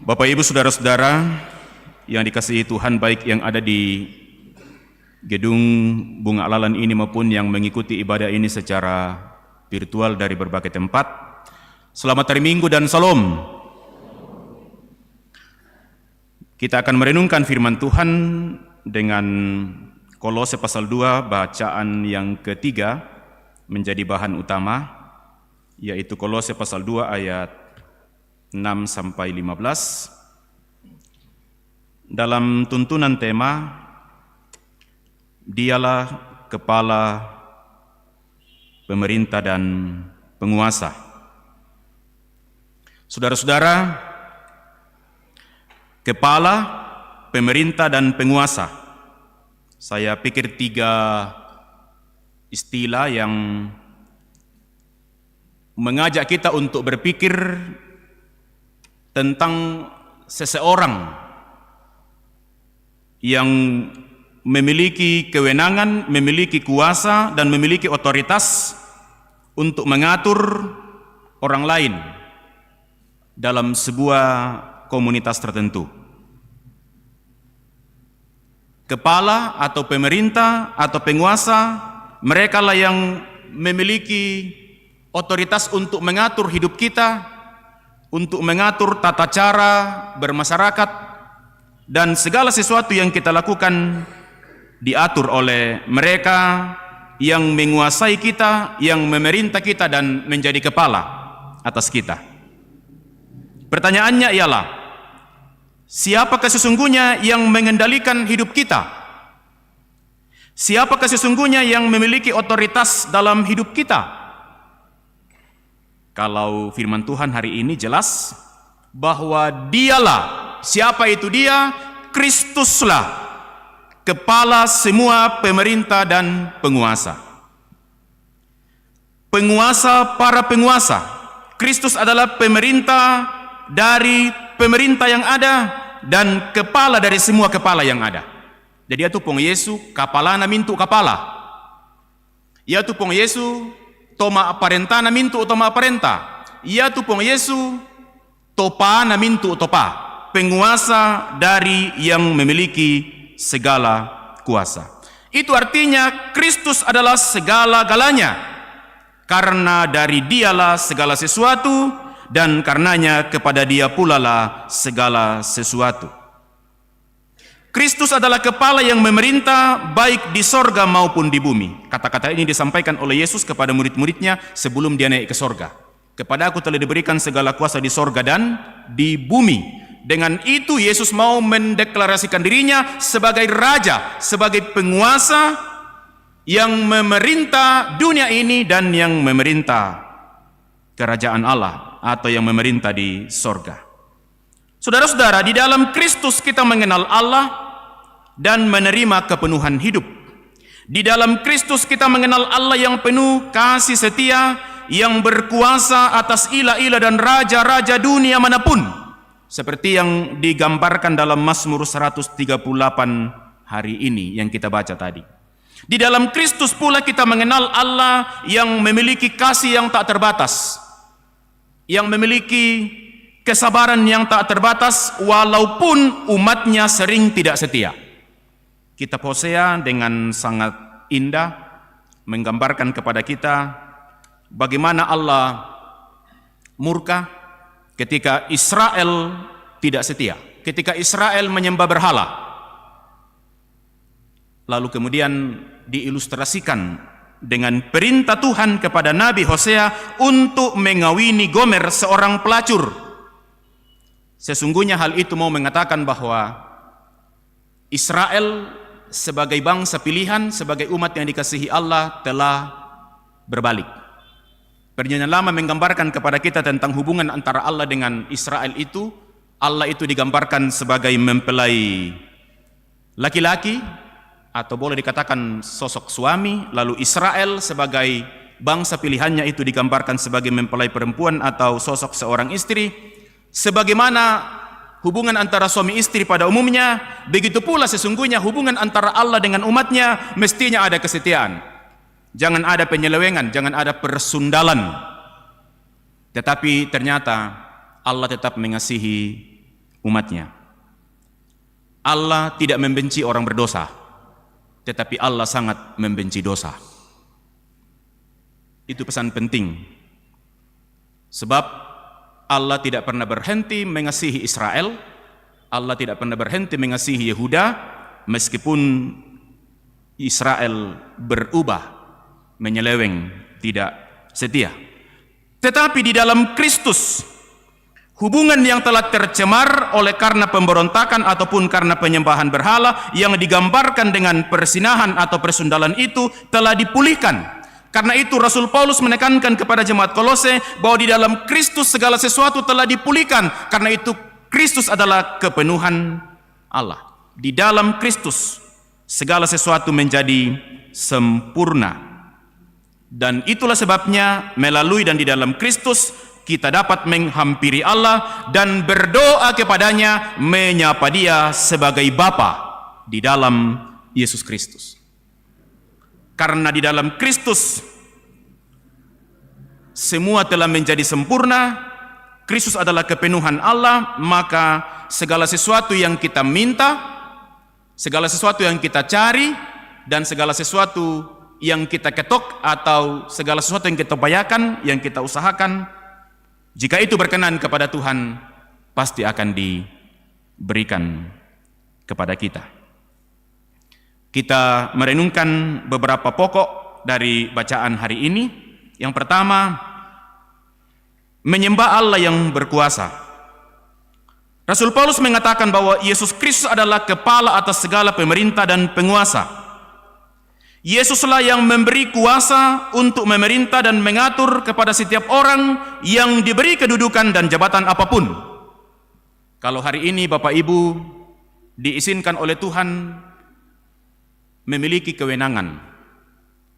Bapak Ibu saudara-saudara yang dikasihi Tuhan, baik yang ada di gedung Bunga Alalan ini maupun yang mengikuti ibadah ini secara virtual dari berbagai tempat. Selamat hari Minggu dan Salam. Kita akan merenungkan firman Tuhan dengan Kolose pasal 2 bacaan yang ketiga menjadi bahan utama, yaitu Kolose pasal 2 ayat 6 sampai 15. Dalam tuntunan tema, Dialah kepala pemerintah dan penguasa. Saudara-saudara, kepala, pemerintah dan penguasa. Saya pikir 3 istilah yang mengajak kita untuk berpikir tentang seseorang yang memiliki kewenangan, memiliki kuasa, dan memiliki otoritas untuk mengatur orang lain dalam sebuah komunitas tertentu. Kepala atau pemerintah atau penguasa, mereka lah yang memiliki otoritas untuk mengatur hidup kita, untuk mengatur tata cara bermasyarakat, dan segala sesuatu yang kita lakukan diatur oleh mereka yang menguasai kita, yang memerintah kita dan menjadi kepala atas kita. Pertanyaannya ialah, siapakah sesungguhnya yang mengendalikan hidup kita? Siapakah sesungguhnya yang memiliki otoritas dalam hidup kita? Kalau firman Tuhan hari ini jelas bahwa Dialah, siapa itu Dia? Kristuslah kepala semua pemerintah dan penguasa. Penguasa para penguasa. Kristus adalah pemerintah dari pemerintah yang ada dan kepala dari semua kepala yang ada. Jadi itu pong Yesu kapalana mintu kapala. Ya tu pong Yesu toma aparentana mintu toma aparenta. Ya tu pong Yesu topa na mintu topa. Penguasa dari yang memiliki segala kuasa. Itu artinya Kristus adalah segala-galanya, karena dari Dialah segala sesuatu, dan karenanya kepada Dia pula lah segala sesuatu. Kristus adalah kepala yang memerintah baik di sorga maupun di bumi. Kata-kata ini disampaikan oleh Yesus kepada murid-muridnya sebelum Dia naik ke sorga. Kepada Aku telah diberikan segala kuasa di sorga dan di bumi. Dengan itu Yesus mau mendeklarasikan dirinya sebagai raja, sebagai penguasa yang memerintah dunia ini dan yang memerintah kerajaan Allah atau yang memerintah di sorga. Saudara-saudara, di dalam Kristus kita mengenal Allah dan menerima kepenuhan hidup. Di dalam Kristus kita mengenal Allah yang penuh kasih setia, yang berkuasa atas ilah-ilah dan raja-raja dunia manapun. Seperti yang digambarkan dalam Mazmur 138 hari ini yang kita baca tadi. Di dalam Kristus pula kita mengenal Allah yang memiliki kasih yang tak terbatas, yang memiliki kesabaran yang tak terbatas walaupun umatnya sering tidak setia. Kitab Hosea dengan sangat indah menggambarkan kepada kita bagaimana Allah murka ketika Israel tidak setia, ketika Israel menyembah berhala. Lalu kemudian diilustrasikan dengan perintah Tuhan kepada Nabi Hosea untuk mengawini Gomer, seorang pelacur. Sesungguhnya hal itu mau mengatakan bahwa Israel sebagai bangsa pilihan, sebagai umat yang dikasihi Allah telah berbalik. Perjanjian Lama menggambarkan kepada kita tentang hubungan antara Allah dengan Israel itu. Allah itu digambarkan sebagai mempelai laki-laki, atau boleh dikatakan sosok suami. Lalu Israel sebagai bangsa pilihannya itu digambarkan sebagai mempelai perempuan atau sosok seorang istri. Sebagaimana hubungan antara suami istri pada umumnya, begitu pula sesungguhnya hubungan antara Allah dengan umatnya mestinya ada kesetiaan. Jangan ada penyelewengan, jangan ada persundalan. Tetapi ternyata Allah tetap mengasihi umatnya. Allah tidak membenci orang berdosa, tetapi Allah sangat membenci dosa. Itu pesan penting. Sebab Allah tidak pernah berhenti mengasihi Israel, Allah tidak pernah berhenti mengasihi Yehuda, meskipun Israel berubah, menyeleweng, tidak setia. Tetapi di dalam Kristus, hubungan yang telah tercemar oleh karena pemberontakan ataupun karena penyembahan berhala yang digambarkan dengan persinahan atau persundalan itu telah dipulihkan. Karena itu Rasul Paulus menekankan kepada jemaat Kolose bahwa di dalam Kristus segala sesuatu telah dipulihkan. Karena itu Kristus adalah kepenuhan Allah. Di dalam Kristus segala sesuatu menjadi sempurna. Dan itulah sebabnya melalui dan di dalam Kristus kita dapat menghampiri Allah dan berdoa kepadanya, menyapa Dia sebagai Bapa di dalam Yesus Kristus. Karena di dalam Kristus semua telah menjadi sempurna, Kristus adalah kepenuhan Allah, maka segala sesuatu yang kita minta, segala sesuatu yang kita cari, dan segala sesuatu yang kita ketok atau segala sesuatu yang kita upayakan, yang kita usahakan, jika itu berkenan kepada Tuhan, pasti akan diberikan kepada kita. Kita merenungkan beberapa pokok dari bacaan hari ini. Yang pertama, menyembah Allah yang berkuasa. Rasul Paulus mengatakan bahwa Yesus Kristus adalah kepala atas segala pemerintah dan penguasa. Yesuslah yang memberi kuasa untuk memerintah dan mengatur kepada setiap orang yang diberi kedudukan dan jabatan apapun. Kalau hari ini Bapak Ibu diizinkan oleh Tuhan memiliki kewenangan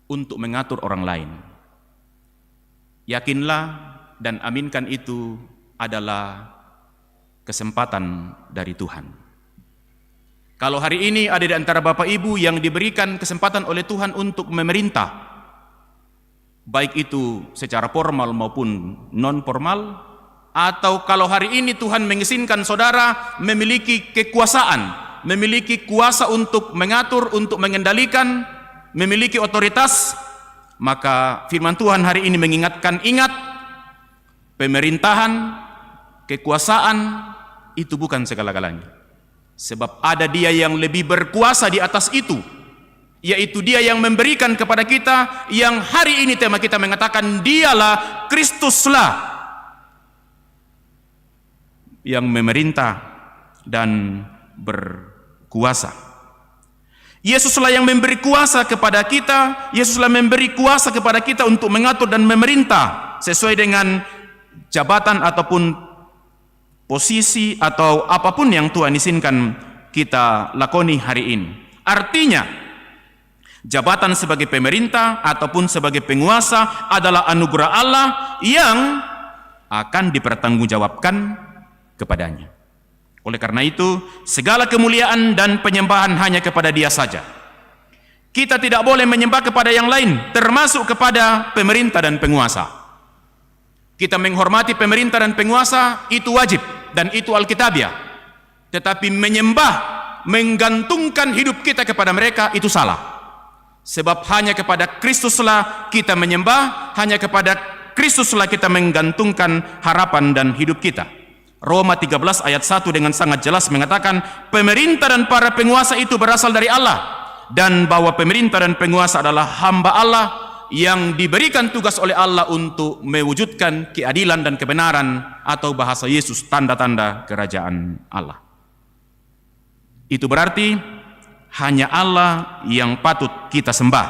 untuk mengatur orang lain, yakinlah dan aminkan itu adalah kesempatan dari Tuhan. Kalau hari ini ada di antara Bapak Ibu yang diberikan kesempatan oleh Tuhan untuk memerintah, baik itu secara formal maupun non formal, atau kalau hari ini Tuhan mengizinkan saudara memiliki kekuasaan, memiliki kuasa untuk mengatur, untuk mengendalikan, memiliki otoritas, maka firman Tuhan hari ini mengingatkan, ingat, pemerintahan, kekuasaan itu bukan segala-galanya. Sebab ada Dia yang lebih berkuasa di atas itu, yaitu Dia yang memberikan kepada kita, yang hari ini tema kita mengatakan Dialah Kristuslah yang memerintah dan berkuasa. Yesuslah yang memberi kuasa kepada kita, Yesuslah memberi kuasa kepada kita untuk mengatur dan memerintah sesuai dengan jabatan ataupun posisi atau apapun yang Tuhan izinkan kita lakoni hari ini. Artinya, jabatan sebagai pemerintah ataupun sebagai penguasa adalah anugerah Allah yang akan dipertanggungjawabkan kepadanya. Oleh karena itu, segala kemuliaan dan penyembahan hanya kepada Dia saja. Kita tidak boleh menyembah kepada yang lain, termasuk kepada pemerintah dan penguasa. Kita menghormati pemerintah dan penguasa, itu wajib, dan itu alkitabiah. Tetapi menyembah, menggantungkan hidup kita kepada mereka, itu salah. Sebab hanya kepada Kristuslah kita menyembah, hanya kepada Kristuslah kita menggantungkan harapan dan hidup kita. Roma 13 ayat 1 dengan sangat jelas mengatakan, pemerintah dan para penguasa itu berasal dari Allah, dan bahwa pemerintah dan penguasa adalah hamba Allah yang diberikan tugas oleh Allah untuk mewujudkan keadilan dan kebenaran, atau bahasa Yesus, tanda-tanda kerajaan Allah. Itu berarti hanya Allah yang patut kita sembah.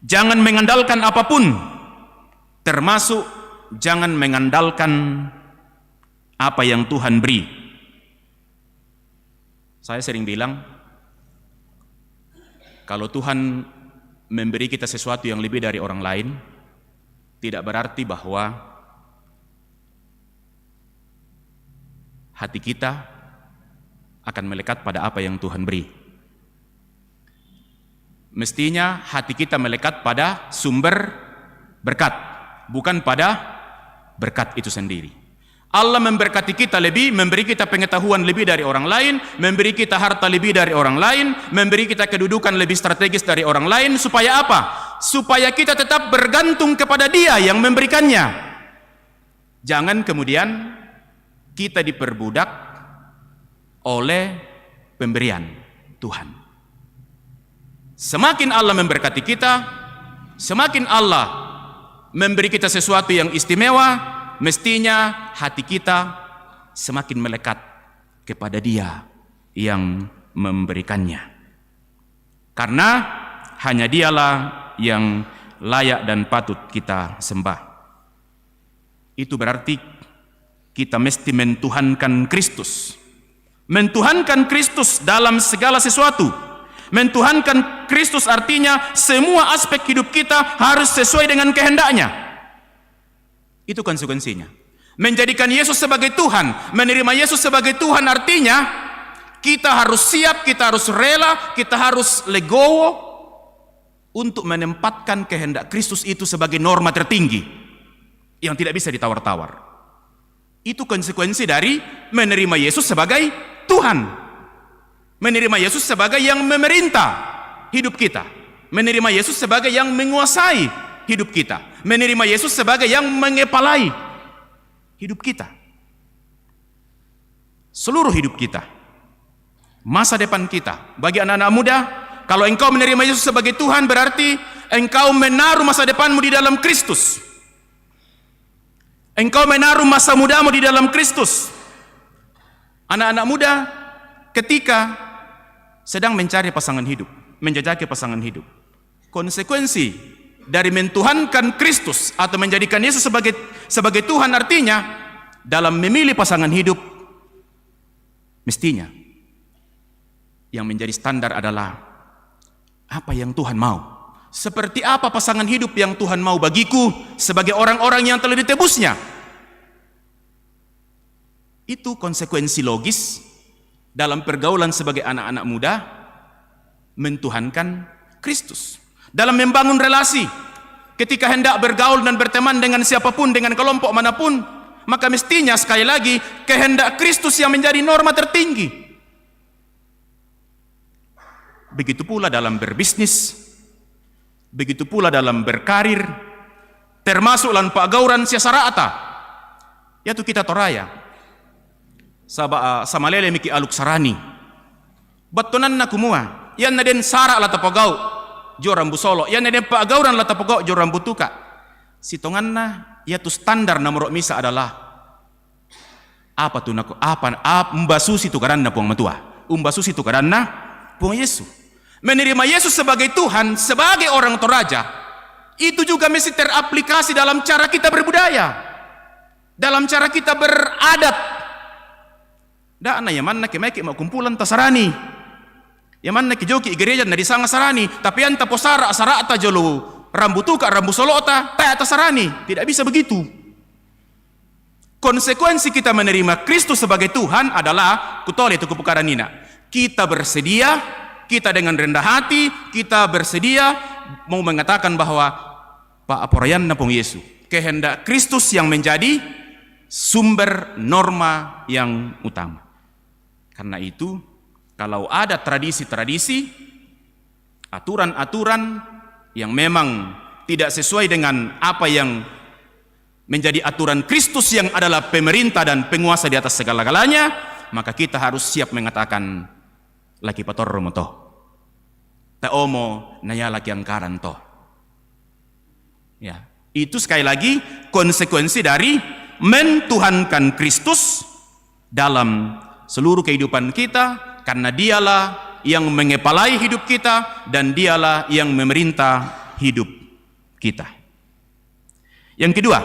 Jangan mengandalkan apapun, termasuk jangan mengandalkan apa yang Tuhan beri. Saya sering bilang, kalau Tuhan memberi kita sesuatu yang lebih dari orang lain, tidak berarti bahwa hati kita akan melekat pada apa yang Tuhan beri. Mestinya hati kita melekat pada sumber berkat, bukan pada berkat itu sendiri. Allah memberkati kita lebih, memberi kita pengetahuan lebih dari orang lain, memberi kita harta lebih dari orang lain, memberi kita kedudukan lebih strategis dari orang lain. Supaya apa? Supaya kita tetap bergantung kepada Dia yang memberikannya. Jangan kemudian kita diperbudak oleh pemberian. Tuhan. Semakin Allah memberkati kita, semakin Allah memberi kita sesuatu yang istimewa, mestinya hati kita semakin melekat kepada Dia yang memberikannya. Karena hanya Dialah yang layak dan patut kita sembah. Itu berarti kita mesti mentuhankan Kristus. Mentuhankan Kristus dalam segala sesuatu. Mentuhankan Kristus artinya semua aspek hidup kita harus sesuai dengan kehendaknya. Itu konsekuensinya. Menjadikan Yesus sebagai Tuhan, menerima Yesus sebagai Tuhan artinya kita harus siap, kita harus rela, kita harus legowo untuk menempatkan kehendak Kristus itu sebagai norma tertinggi yang tidak bisa ditawar-tawar. Itu konsekuensi dari menerima Yesus sebagai Tuhan. Menerima Yesus sebagai yang memerintah hidup kita. Menerima Yesus sebagai yang menguasai hidup kita. Menerima Yesus sebagai yang mengepalai hidup kita. Seluruh hidup kita. Masa depan kita. Bagi anak-anak muda, kalau engkau menerima Yesus sebagai Tuhan, berarti engkau menaruh masa depanmu di dalam Kristus. Engkau menaruh masa mudamu di dalam Kristus. Anak-anak muda ketika sedang mencari pasangan hidup, menjajaki pasangan hidup, konsekuensi dari mentuhankan Kristus atau menjadikan Yesus sebagai Tuhan artinya dalam memilih pasangan hidup mestinya yang menjadi standar adalah apa yang Tuhan mau. Seperti apa pasangan hidup yang Tuhan mau bagiku sebagai orang-orang yang telah ditebusnya. Itu konsekuensi logis dalam pergaulan sebagai anak-anak muda mentuhankan Kristus. Dalam membangun relasi, ketika hendak bergaul dan berteman dengan siapapun, dengan kelompok manapun, maka mestinya sekali lagi kehendak Kristus yang menjadi norma tertinggi. Begitu pula dalam berbisnis, begitu pula dalam berkarir, termasuk dalam pagauran siasarata, yaitu kita toraya. Sama lele miki aluk sarani batonan na kumua yan na den sara la tapagaw joram busolo yan na den pagauran la tapagaw joram butuka sitongan na yaitu standar na murok misa adalah apa tu nako apa mbasusi tu karanna puang matua umbasusi tu karanna puang Yesus. Menerima Yesus sebagai Tuhan, sebagai orang toraja, itu juga mesti teraplikasi dalam cara kita berbudaya, dalam cara kita beradat. Dana yaman na kemeke kumpulan tasarani, yaman na kijoki gereja na disanga sarani, tapi anta posara asarata jolo rambutuka rambusolota ta tasarani. Tidak bisa begitu. Konsekuensi kita menerima Kristus sebagai Tuhan adalah kutole itu kepukaranina. Kita bersedia, kita dengan rendah hati, kita bersedia mau mengatakan bahwa Pak aporayan na pong Yesus, kehendak Kristus yang menjadi sumber norma yang utama. Karena itu, kalau ada tradisi-tradisi, aturan-aturan yang memang tidak sesuai dengan apa yang menjadi aturan Kristus yang adalah pemerintah dan penguasa di atas segala-galanya, maka kita harus siap mengatakan laki pator moto. Taomo naya laki angkaran to. Ya, itu sekali lagi konsekuensi dari mentuhankan Kristus dalam seluruh kehidupan kita, karena Dialah yang mengepalai hidup kita dan Dialah yang memerintah hidup kita. Yang kedua,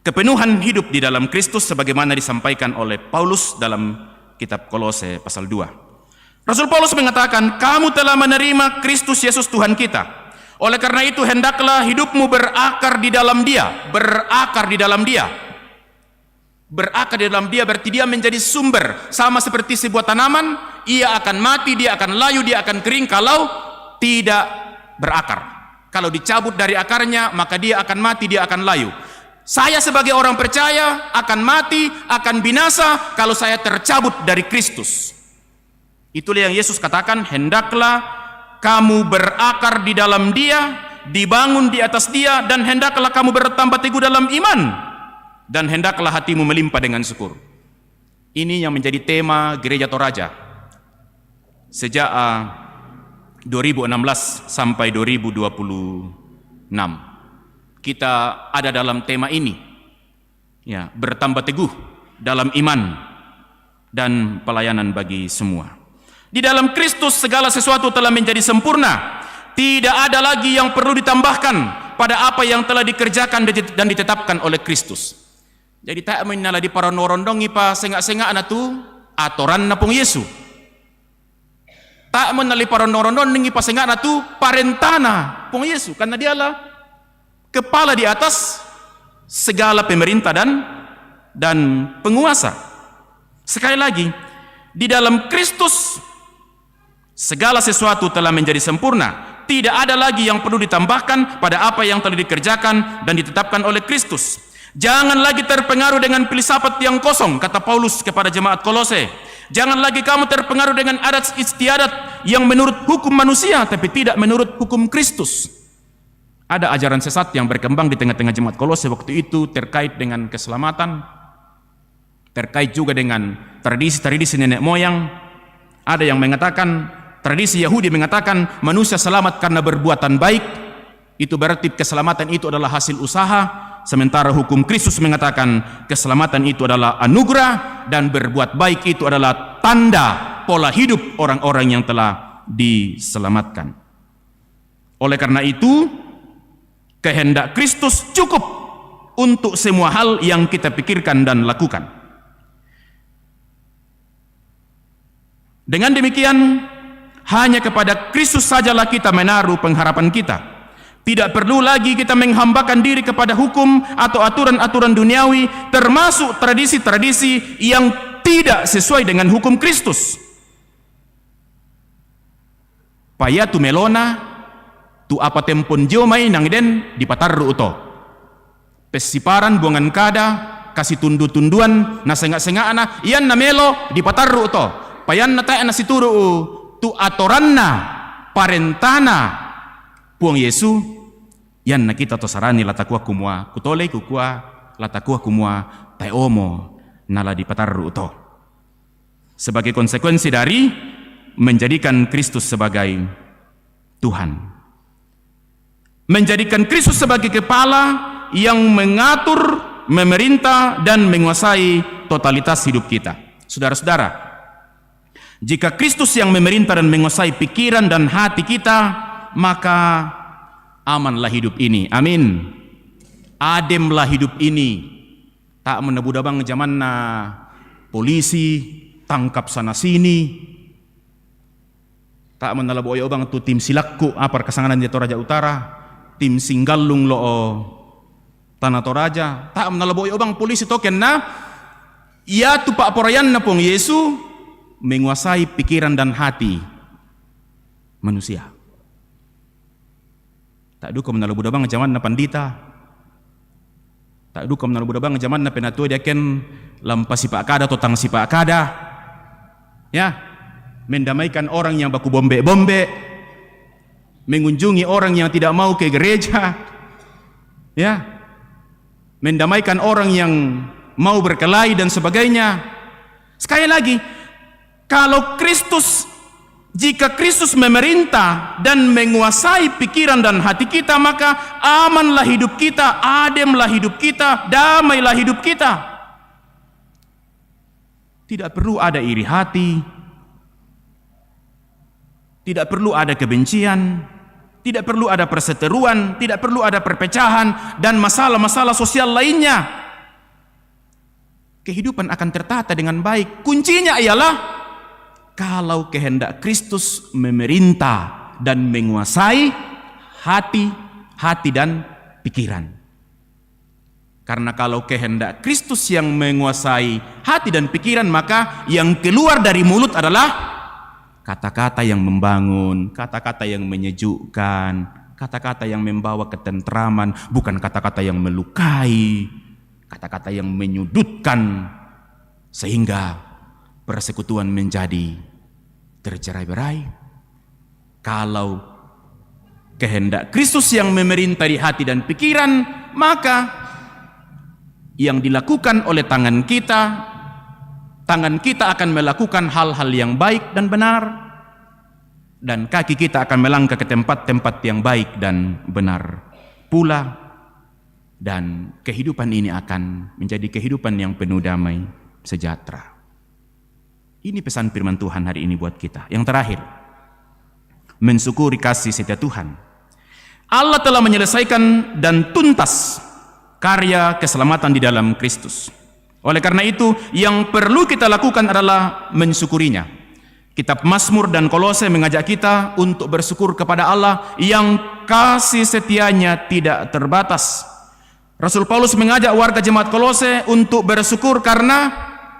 kepenuhan hidup di dalam Kristus sebagaimana disampaikan oleh Paulus dalam kitab Kolose pasal 2. Rasul Paulus mengatakan, kamu telah menerima Kristus Yesus Tuhan kita. Oleh karena itu hendaklah hidupmu berakar di dalam Dia, berakar di dalam Dia. Berakar di dalam Dia berarti Dia menjadi sumber, sama seperti sebuah tanaman, ia akan mati, dia akan layu, dia akan kering kalau tidak berakar. Kalau dicabut dari akarnya, maka dia akan mati, dia akan layu. Saya sebagai orang percaya akan mati, akan binasa kalau saya tercabut dari Kristus. Itulah yang Yesus katakan, hendaklah kamu berakar di dalam Dia, dibangun di atas Dia, dan hendaklah kamu bertambah teguh dalam iman. Dan hendaklah hatimu melimpah dengan syukur. Ini yang menjadi tema Gereja Toraja. sejak 2016 sampai 2026 kita ada dalam tema ini, ya, bertambah teguh dalam iman dan pelayanan bagi semua. Di dalam Kristus segala sesuatu telah menjadi sempurna, tidak ada lagi yang perlu ditambahkan pada apa yang telah dikerjakan dan ditetapkan oleh Kristus. Jadi tak menala di para norondongi pa sengak-sengak na tu atoran na pong Yesu. Tak menali para norondongi pa sengak na tu parentana pong Yesu, karena dialah kepala di atas segala pemerintah dan penguasa. Sekali lagi, di dalam Kristus segala sesuatu telah menjadi sempurna. Tidak ada lagi yang perlu ditambahkan pada apa yang telah dikerjakan dan ditetapkan oleh Kristus. Jangan lagi terpengaruh dengan filsafat yang kosong, kata Paulus kepada jemaat Kolose. Jangan lagi kamu terpengaruh dengan adat istiadat yang menurut hukum manusia, tapi tidak menurut hukum Kristus. Ada ajaran sesat yang berkembang di tengah-tengah jemaat Kolose waktu itu terkait dengan keselamatan, terkait juga dengan tradisi-tradisi nenek moyang. Ada yang mengatakan, tradisi Yahudi mengatakan manusia selamat karena berbuatan baik, itu berarti keselamatan itu adalah hasil usaha. Sementara hukum Kristus mengatakan keselamatan itu adalah anugerah dan berbuat baik itu adalah tanda pola hidup orang-orang yang telah diselamatkan. Oleh karena itu, kehendak Kristus cukup untuk semua hal yang kita pikirkan dan lakukan. Dengan demikian, hanya kepada Kristus sajalah kita menaruh pengharapan kita. Tidak perlu lagi kita menghambakan diri kepada hukum atau aturan-aturan duniawi, termasuk tradisi-tradisi yang tidak sesuai dengan hukum Kristus. Paya tu melona, tu apa tempon jomai nang den di patarru uto. Pesiparan buangan kada, kasih tundu-tunduan, na sengak-sengakna, iyan na melo di patarru uto. Payan na tayo na situru tu atoranna, parentana, puang Yesu, yan na kita to sarani latakua kumua, kutole kukua, latakua kumua, tayomo, nala di patarru uto. Sebagai konsekuensi dari menjadikan Kristus sebagai Tuhan. Menjadikan Kristus sebagai kepala yang mengatur, memerintah, dan menguasai totalitas hidup kita. Saudara-saudara, jika Kristus yang memerintah dan menguasai pikiran dan hati kita, maka amanlah hidup ini. Amin. Ademlah hidup ini. Tak menebudabang zaman na polisi tangkap sana sini. Tak menalaboy obang tu tim silakku apar kasanganan di Toraja Utara, tim Singgalung loo tanah Toraja. Tak menalaboy obang polisi token na ia tu pak porayan na pong Yesu menguasai pikiran dan hati manusia. Tak duka menalabudabang zaman na pandita. Tak duka menalabudabang zaman na penatua diaken lampas si pak kada totang si pak kada. Ya, mendamaikan orang yang baku bombe-bombe, mengunjungi orang yang tidak mau ke gereja. Ya, mendamaikan orang yang mau berkelahi dan sebagainya. Sekali lagi, kalau jika Kristus memerintah dan menguasai pikiran dan hati kita, maka amanlah hidup kita, ademlah hidup kita, damailah hidup kita. Tidak perlu ada iri hati, tidak perlu ada kebencian, tidak perlu ada perseteruan, tidak perlu ada perpecahan dan masalah-masalah sosial lainnya. Kehidupan akan tertata dengan baik. Kuncinya ialah kalau kehendak Kristus memerintah dan menguasai hati dan pikiran. Karena kalau kehendak Kristus yang menguasai hati dan pikiran, maka yang keluar dari mulut adalah kata-kata yang membangun, kata-kata yang menyejukkan, kata-kata yang membawa ketentraman, bukan kata-kata yang melukai, kata-kata yang menyudutkan, sehingga persekutuan menjadi tercerai-berai. Kalau kehendak Kristus yang memerintah di hati dan pikiran, maka yang dilakukan oleh tangan kita akan melakukan hal-hal yang baik dan benar. dan kaki kita akan melangkah ke tempat-tempat yang baik dan benar pula, dan kehidupan ini akan menjadi kehidupan yang penuh damai sejahtera. Ini pesan firman Tuhan hari ini buat kita. Yang terakhir, mensyukuri kasih setia Tuhan. Allah telah menyelesaikan dan tuntas karya keselamatan di dalam Kristus. Oleh karena itu, yang perlu kita lakukan adalah mensyukurinya. Kitab Mazmur dan Kolose mengajak kita untuk bersyukur kepada Allah yang kasih setianya tidak terbatas. Rasul Paulus mengajak warga jemaat Kolose untuk bersyukur karena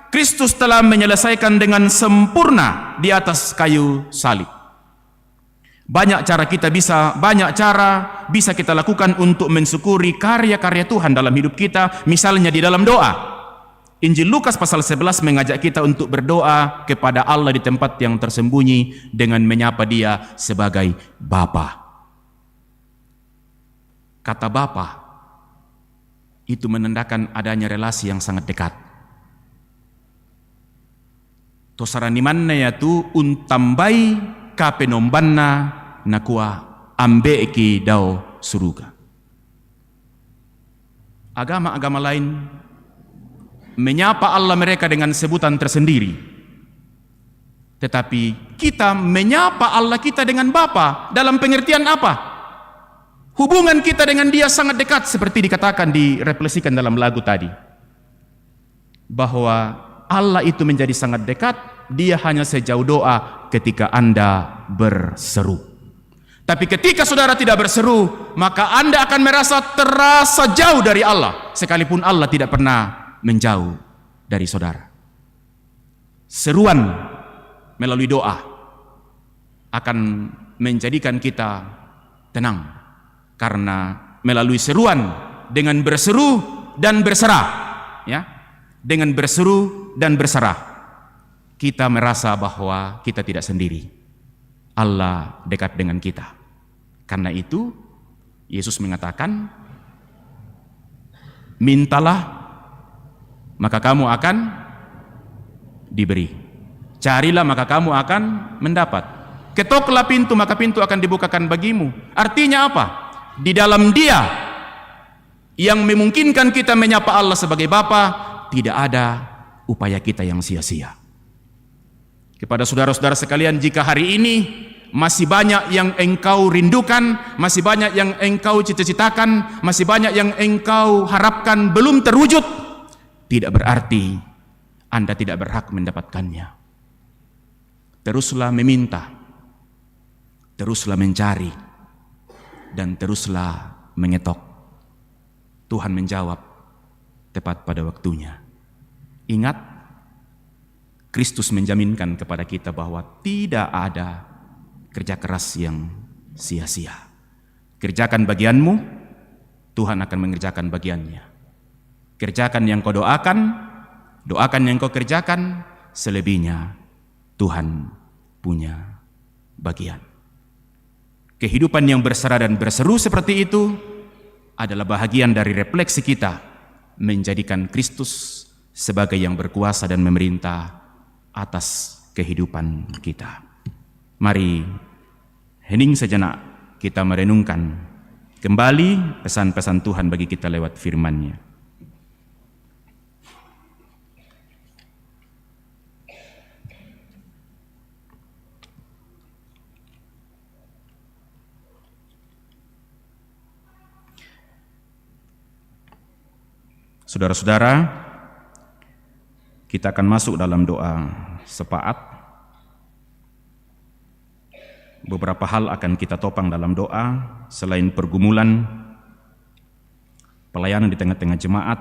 Kristus telah menyelesaikan dengan sempurna di atas kayu salib. Banyak cara bisa kita lakukan untuk mensyukuri karya-karya Tuhan dalam hidup kita, misalnya di dalam doa. Injil Lukas pasal 11 mengajak kita untuk berdoa kepada Allah di tempat yang tersembunyi dengan menyapa Dia sebagai Bapa. Kata Bapa itu menandakan adanya relasi yang sangat dekat. Tosaranimanna yatu untambai kapenombanna nakua ambeki dao suruga. Agama-agama lain menyapa Allah mereka dengan sebutan tersendiri. Tetapi kita menyapa Allah kita dengan Bapa dalam pengertian apa? Hubungan kita dengan Dia sangat dekat, seperti dikatakan, direfleksikan dalam lagu tadi. Bahwa Allah itu menjadi sangat dekat, Dia hanya sejauh doa ketika Anda berseru. Tapi ketika saudara tidak berseru, maka Anda akan terasa jauh dari Allah, sekalipun Allah tidak pernah menjauh dari saudara. Seruan melalui doa akan menjadikan kita tenang, karena melalui seruan dengan berseru dan berserah, ya, dengan berseru dan berserah, kita merasa bahwa kita tidak sendiri. Allah dekat dengan kita. Karena itu Yesus mengatakan, mintalah maka kamu akan diberi, carilah maka kamu akan mendapat, ketoklah pintu maka pintu akan dibukakan bagimu. Artinya apa? Di dalam Dia yang memungkinkan kita menyapa Allah sebagai Bapa, tidak ada upaya kita yang sia-sia. Kepada saudara-saudara sekalian, jika hari ini masih banyak yang engkau rindukan, masih banyak yang engkau cita-citakan, masih banyak yang engkau harapkan belum terwujud, tidak berarti Anda tidak berhak mendapatkannya. Teruslah meminta, teruslah mencari, dan teruslah mengetok. Tuhan menjawab tepat pada waktunya. Ingat, Kristus menjaminkan kepada kita bahwa tidak ada kerja keras yang sia-sia. Kerjakan bagianmu, Tuhan akan mengerjakan bagiannya. Kerjakan yang kau doakan, doakan yang kau kerjakan, selebihnya Tuhan punya bagian. Kehidupan yang berserah dan berseru seperti itu adalah bahagian dari refleksi kita menjadikan Kristus sebagai yang berkuasa dan memerintah atas kehidupan kita. Mari hening sejenak kita merenungkan kembali pesan-pesan Tuhan bagi kita lewat firman-Nya. Saudara-saudara, kita akan masuk dalam doa sepaat. Beberapa hal akan kita topang dalam doa, selain pergumulan, pelayanan di tengah-tengah jemaat,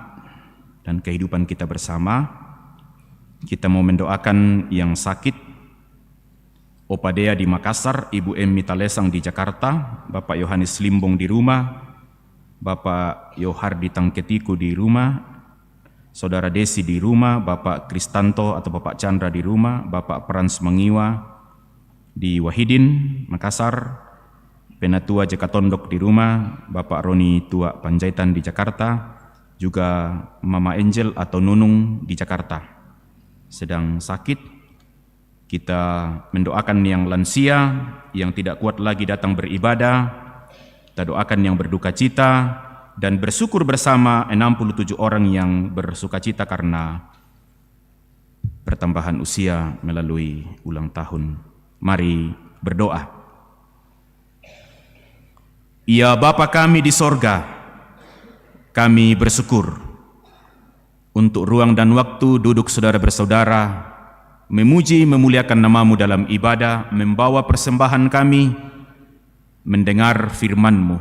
dan kehidupan kita bersama. Kita mau mendoakan yang sakit, Opa Dea di Makassar, Ibu M. Mitalesang di Jakarta, Bapak Yohanes Limbong di rumah, Bapak Yohardi Tangketiku di rumah, Saudara Desi di rumah, Bapak Kristanto atau Bapak Chandra di rumah, Bapak Frans Mengiwa di Wahidin, Makassar, Penatua Jakatondok di rumah, Bapak Roni Tua Panjaitan di Jakarta, juga Mama Angel atau Nunung di Jakarta sedang sakit. Kita mendoakan yang lansia, yang tidak kuat lagi datang beribadah. Kita doakan yang berduka cita dan bersyukur bersama 67 orang yang bersuka cita karena pertambahan usia melalui ulang tahun. Mari berdoa. Ya Bapa kami di sorga, kami bersyukur untuk ruang dan waktu duduk saudara bersaudara, memuji memuliakan nama-Mu dalam ibadah, membawa persembahan kami, mendengar firman-Mu.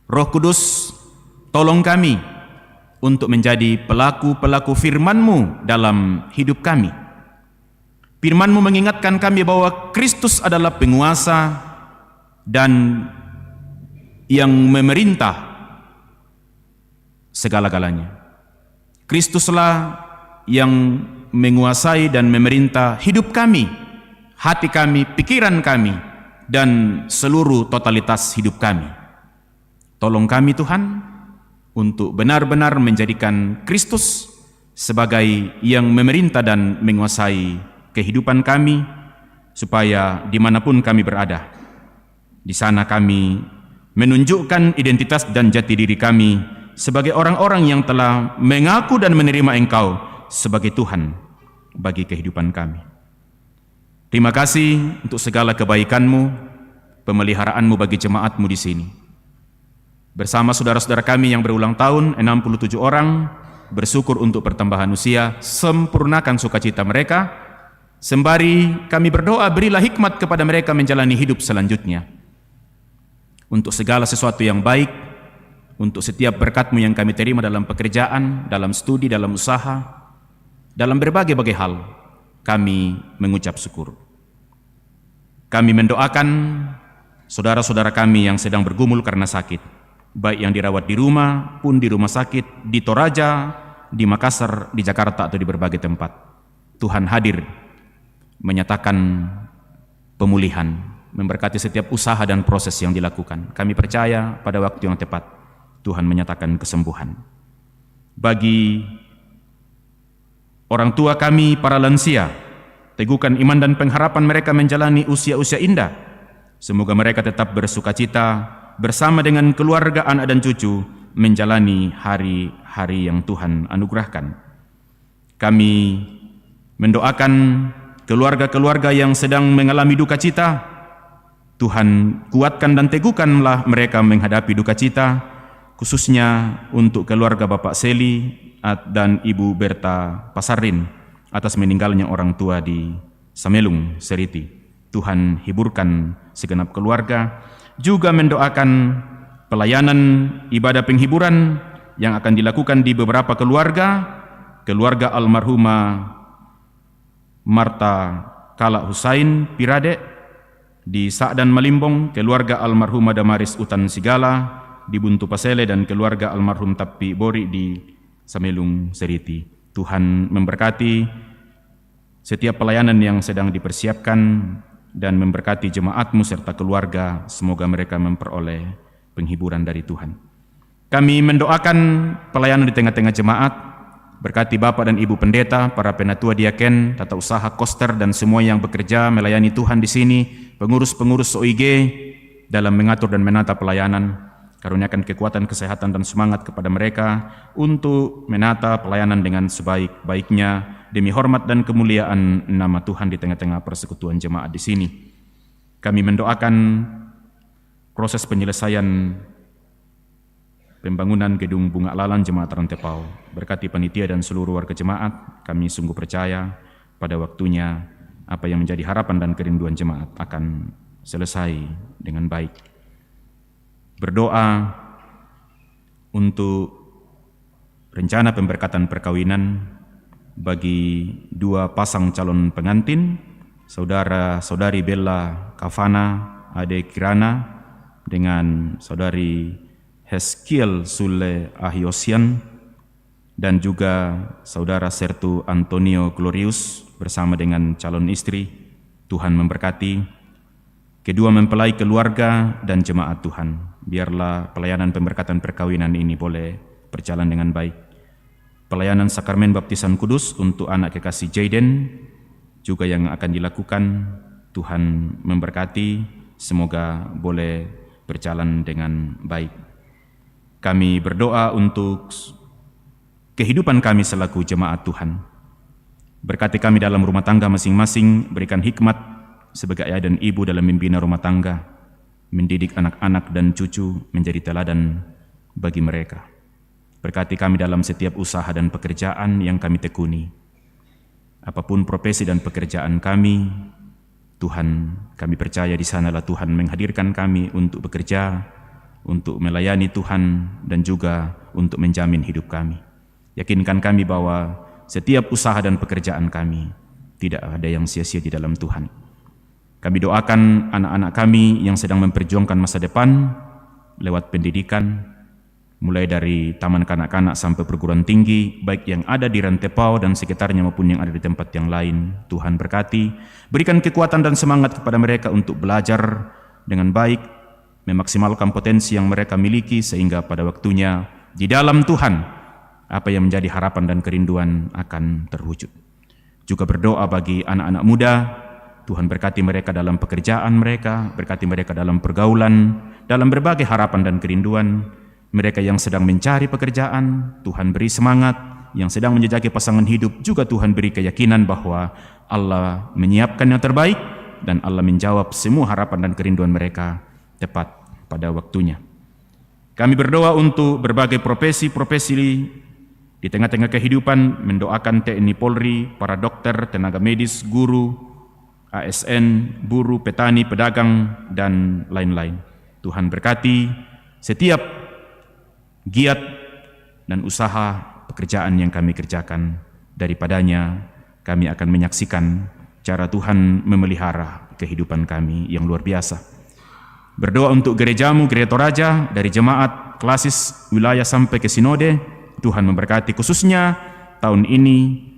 Roh Kudus, tolong kami untuk menjadi pelaku-pelaku firman-Mu dalam hidup kami. Firman-Mu mengingatkan kami bahwa Kristus adalah penguasa dan yang memerintah segala-galanya. Kristuslah yang menguasai dan memerintah hidup kami, hati kami, pikiran kami, dan seluruh totalitas hidup kami. Tolong kami Tuhan untuk benar-benar menjadikan Kristus sebagai yang memerintah dan menguasai kehidupan kami, supaya dimanapun kami berada, di sana kami menunjukkan identitas dan jati diri kami sebagai orang-orang yang telah mengaku dan menerima Engkau sebagai Tuhan bagi kehidupan kami. Terima kasih untuk segala kebaikan-Mu, pemeliharaanmu bagi jemaat-mu di sini. Bersama saudara-saudara kami yang berulang tahun, 67 orang, bersyukur untuk pertambahan usia, sempurnakan sukacita mereka, sembari kami berdoa berilah hikmat kepada mereka menjalani hidup selanjutnya. Untuk segala sesuatu yang baik, untuk setiap berkat-Mu yang kami terima dalam pekerjaan, dalam studi, dalam usaha, dalam berbagai-bagai hal, kami mengucap syukur. Kami mendoakan saudara-saudara kami yang sedang bergumul karena sakit, baik yang dirawat di rumah pun di rumah sakit, di Toraja, di Makassar, di Jakarta atau di berbagai tempat. Tuhan hadir menyatakan pemulihan, memberkati setiap usaha dan proses yang dilakukan. Kami percaya pada waktu yang tepat Tuhan menyatakan kesembuhan. Bagi orang tua kami para lansia, teguhkan iman dan pengharapan mereka menjalani usia-usia indah. Semoga mereka tetap bersukacita bersama dengan keluarga, anak dan cucu menjalani hari-hari yang Tuhan anugerahkan. Kami mendoakan keluarga-keluarga yang sedang mengalami duka cita. Tuhan kuatkan dan teguhkanlah mereka menghadapi duka cita, khususnya untuk keluarga Bapak Seli dan Ibu Berta Pasarin atas meninggalnya orang tua di Samelung, Seriti. Tuhan hiburkan segenap keluarga. Juga mendoakan pelayanan ibadah penghiburan yang akan dilakukan di beberapa keluarga almarhumah Marta Kala Husain Pirade di Sa'dan Malimbong, keluarga almarhumah Damaris Utan Sigala di Buntu Pasele, dan keluarga almarhum Tapi Bori di Samelung, Seriti. Tuhan memberkati setiap pelayanan yang sedang dipersiapkan dan memberkati jemaat-Mu serta keluarga, semoga mereka memperoleh penghiburan dari Tuhan. Kami mendoakan pelayanan di tengah-tengah jemaat, berkati Bapak dan Ibu Pendeta, para penatua diaken, tata usaha koster, dan semua yang bekerja melayani Tuhan di sini, pengurus-pengurus OIG dalam mengatur dan menata pelayanan. Karuniakan kekuatan, kesehatan, dan semangat kepada mereka untuk menata pelayanan dengan sebaik-baiknya demi hormat dan kemuliaan nama Tuhan di tengah-tengah persekutuan jemaat di sini. Kami mendoakan proses penyelesaian pembangunan gedung Bunga Lalan Jemaat Rantepau. Berkati panitia dan seluruh warga jemaat, kami sungguh percaya pada waktunya apa yang menjadi harapan dan kerinduan jemaat akan selesai dengan baik. Berdoa untuk rencana pemberkatan perkawinan bagi dua pasang calon pengantin, saudara-saudari Bella Kavana Ade Kirana dengan saudari Heskiel Sule Ahiosian, dan juga saudara Sertu Antonio Glorius bersama dengan calon istri. Tuhan memberkati kedua mempelai keluarga dan jemaat Tuhan. Biarlah pelayanan pemberkatan perkawinan ini boleh berjalan dengan baik. Pelayanan sakramen baptisan kudus untuk anak kekasih Jaden juga yang akan dilakukan. Tuhan memberkati, semoga boleh berjalan dengan baik. Kami berdoa untuk kehidupan kami selaku jemaat Tuhan. Berkati kami dalam rumah tangga masing-masing, berikan hikmat sebagai ayah dan ibu dalam membina rumah tangga, mendidik anak-anak dan cucu menjadi teladan bagi mereka. Berkati kami dalam setiap usaha dan pekerjaan yang kami tekuni. Apapun profesi dan pekerjaan kami, Tuhan, kami percaya di sanalah Tuhan menghadirkan kami untuk bekerja, untuk melayani Tuhan, dan juga untuk menjamin hidup kami. Yakinkan kami bahwa setiap usaha dan pekerjaan kami tidak ada yang sia-sia di dalam Tuhan. Kami doakan anak-anak kami yang sedang memperjuangkan masa depan lewat pendidikan, mulai dari taman kanak-kanak sampai perguruan tinggi, baik yang ada di Rantepao dan sekitarnya maupun yang ada di tempat yang lain. Tuhan berkati, berikan kekuatan dan semangat kepada mereka untuk belajar dengan baik, memaksimalkan potensi yang mereka miliki sehingga pada waktunya di dalam Tuhan apa yang menjadi harapan dan kerinduan akan terwujud. Juga berdoa bagi anak-anak muda, Tuhan berkati mereka dalam pekerjaan mereka, berkati mereka dalam pergaulan, dalam berbagai harapan dan kerinduan. Mereka yang sedang mencari pekerjaan, Tuhan beri semangat. Yang sedang menjejaki pasangan hidup, juga Tuhan beri keyakinan bahwa Allah menyiapkan yang terbaik dan Allah menjawab semua harapan dan kerinduan mereka tepat pada waktunya. Kami berdoa untuk berbagai profesi-profesi di tengah-tengah kehidupan, mendoakan TNI Polri, para dokter, tenaga medis, guru, ASN, buruh, petani, pedagang, dan lain-lain. Tuhan berkati setiap giat dan usaha pekerjaan yang kami kerjakan. Daripadanya kami akan menyaksikan cara Tuhan memelihara kehidupan kami yang luar biasa. Berdoa untuk gerejamu, Gereja Toraja, dari jemaat, klasis, wilayah sampai ke sinode. Tuhan memberkati, khususnya tahun ini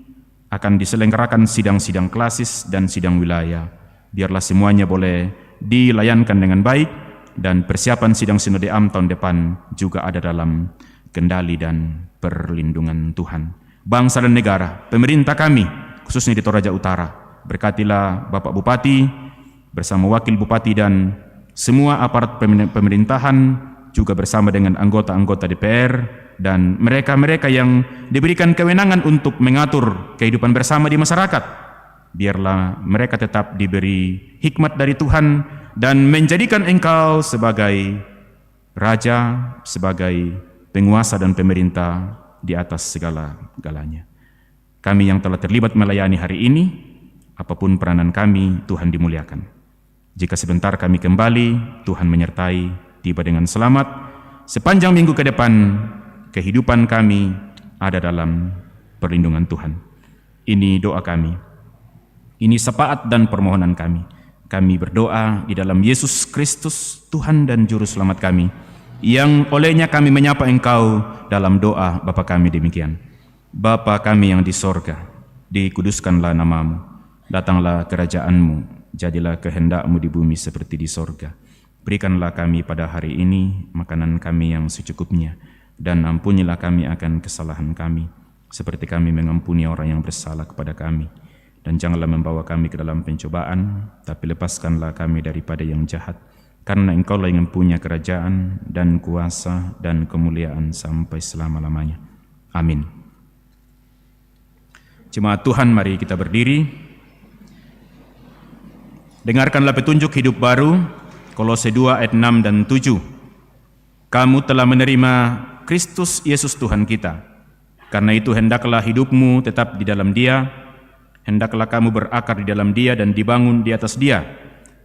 akan diselenggarakan sidang-sidang klasis dan sidang wilayah. Biarlah semuanya boleh dilayankan dengan baik, dan persiapan sidang sinode am tahun depan juga ada dalam kendali dan perlindungan Tuhan. Bangsa dan negara, pemerintah kami, khususnya di Toraja Utara, berkatilah Bapak Bupati bersama Wakil Bupati dan semua aparat pemerintahan, juga bersama dengan anggota-anggota DPR dan mereka-mereka yang diberikan kewenangan untuk mengatur kehidupan bersama di masyarakat. Biarlah mereka tetap diberi hikmat dari Tuhan dan menjadikan Engkau sebagai Raja, sebagai penguasa dan pemerintah di atas segala-galanya. Kami yang telah terlibat melayani hari ini, apapun peranan kami, Tuhan dimuliakan. Jika sebentar kami kembali, Tuhan menyertai, tiba dengan selamat. Sepanjang minggu ke depan, kehidupan kami ada dalam perlindungan Tuhan. Ini doa kami, ini syafaat dan permohonan kami. Kami berdoa di dalam Yesus Kristus, Tuhan dan Juru Selamat kami, yang olehnya kami menyapa Engkau dalam doa Bapa kami demikian. Bapa kami yang di sorga, dikuduskanlah namamu, datanglah kerajaan-Mu, jadilah kehendak-Mu di bumi seperti di sorga. Berikanlah kami pada hari ini makanan kami yang secukupnya, dan ampunilah kami akan kesalahan kami, seperti kami mengampuni orang yang bersalah kepada kami. Dan janganlah membawa kami ke dalam pencobaan, tapi lepaskanlah kami daripada yang jahat, karena Engkaulah yang mempunyai kerajaan dan kuasa dan kemuliaan sampai selama-lamanya. Amin. Jemaat Tuhan, mari kita berdiri. Dengarkanlah petunjuk hidup baru, Kolose 2 ayat 6 dan 7. Kamu telah menerima Kristus Yesus Tuhan kita. Karena itu hendaklah hidupmu tetap di dalam Dia. Hendaklah kamu berakar di dalam Dia dan dibangun di atas Dia.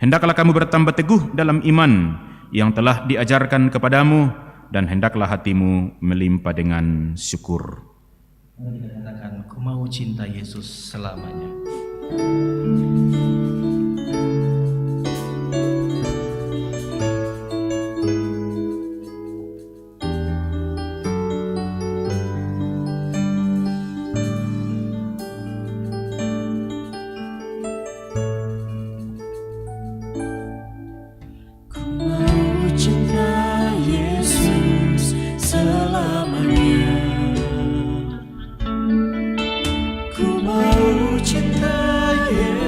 Hendaklah kamu bertambah teguh dalam iman yang telah diajarkan kepadamu, dan hendaklah hatimu melimpah dengan syukur. Mari kita katakan, ku mau cinta Yesus selamanya. Ku mau cinta Yesus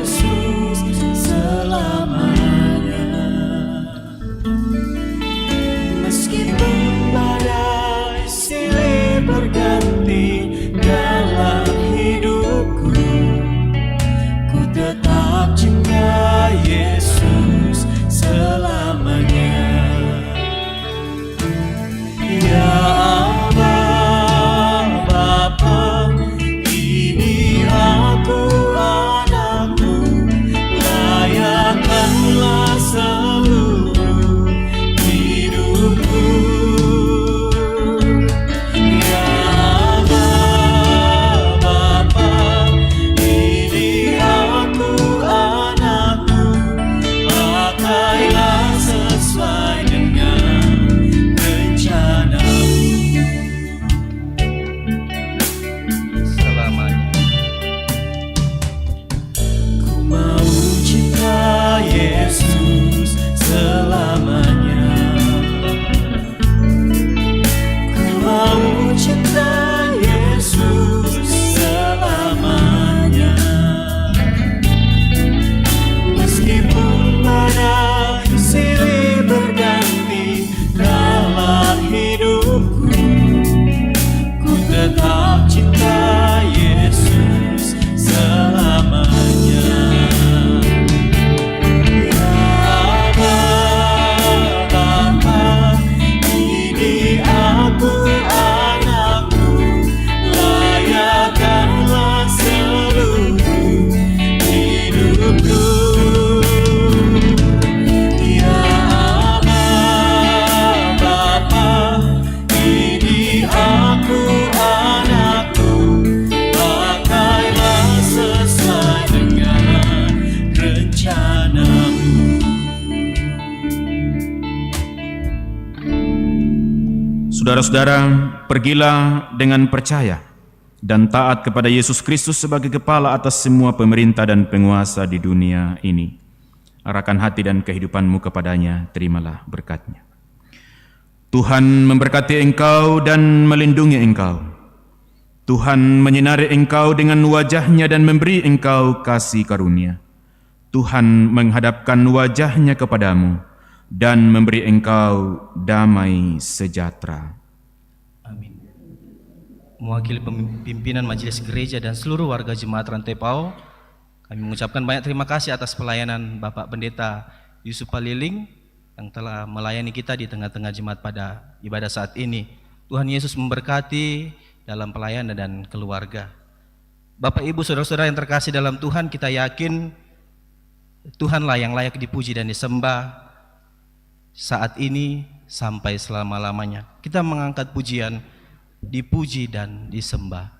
Saudara-saudara, pergilah dengan percaya dan taat kepada Yesus Kristus sebagai kepala atas semua pemerintah dan penguasa di dunia ini. Arahkan hati dan kehidupanmu kepadanya, terimalah berkat-Nya. Tuhan memberkati engkau dan melindungi engkau. Tuhan menyinari engkau dengan wajah-Nya dan memberi engkau kasih karunia. Tuhan menghadapkan wajah-Nya kepadamu dan memberi engkau damai sejahtera. Amin. Mewakili pimpinan Majelis Gereja dan seluruh warga Jemaat Rantai Pau, kami mengucapkan banyak terima kasih atas pelayanan Bapak Pendeta Yusuf Paliling yang telah melayani kita di tengah-tengah jemaat pada ibadah saat ini. Tuhan Yesus memberkati dalam pelayanan dan keluarga. Bapak Ibu Saudara-saudara yang terkasih dalam Tuhan, kita yakin Tuhanlah yang layak dipuji dan disembah saat ini sampai selama-lamanya. Kita mengangkat pujian, dipuji dan disembah.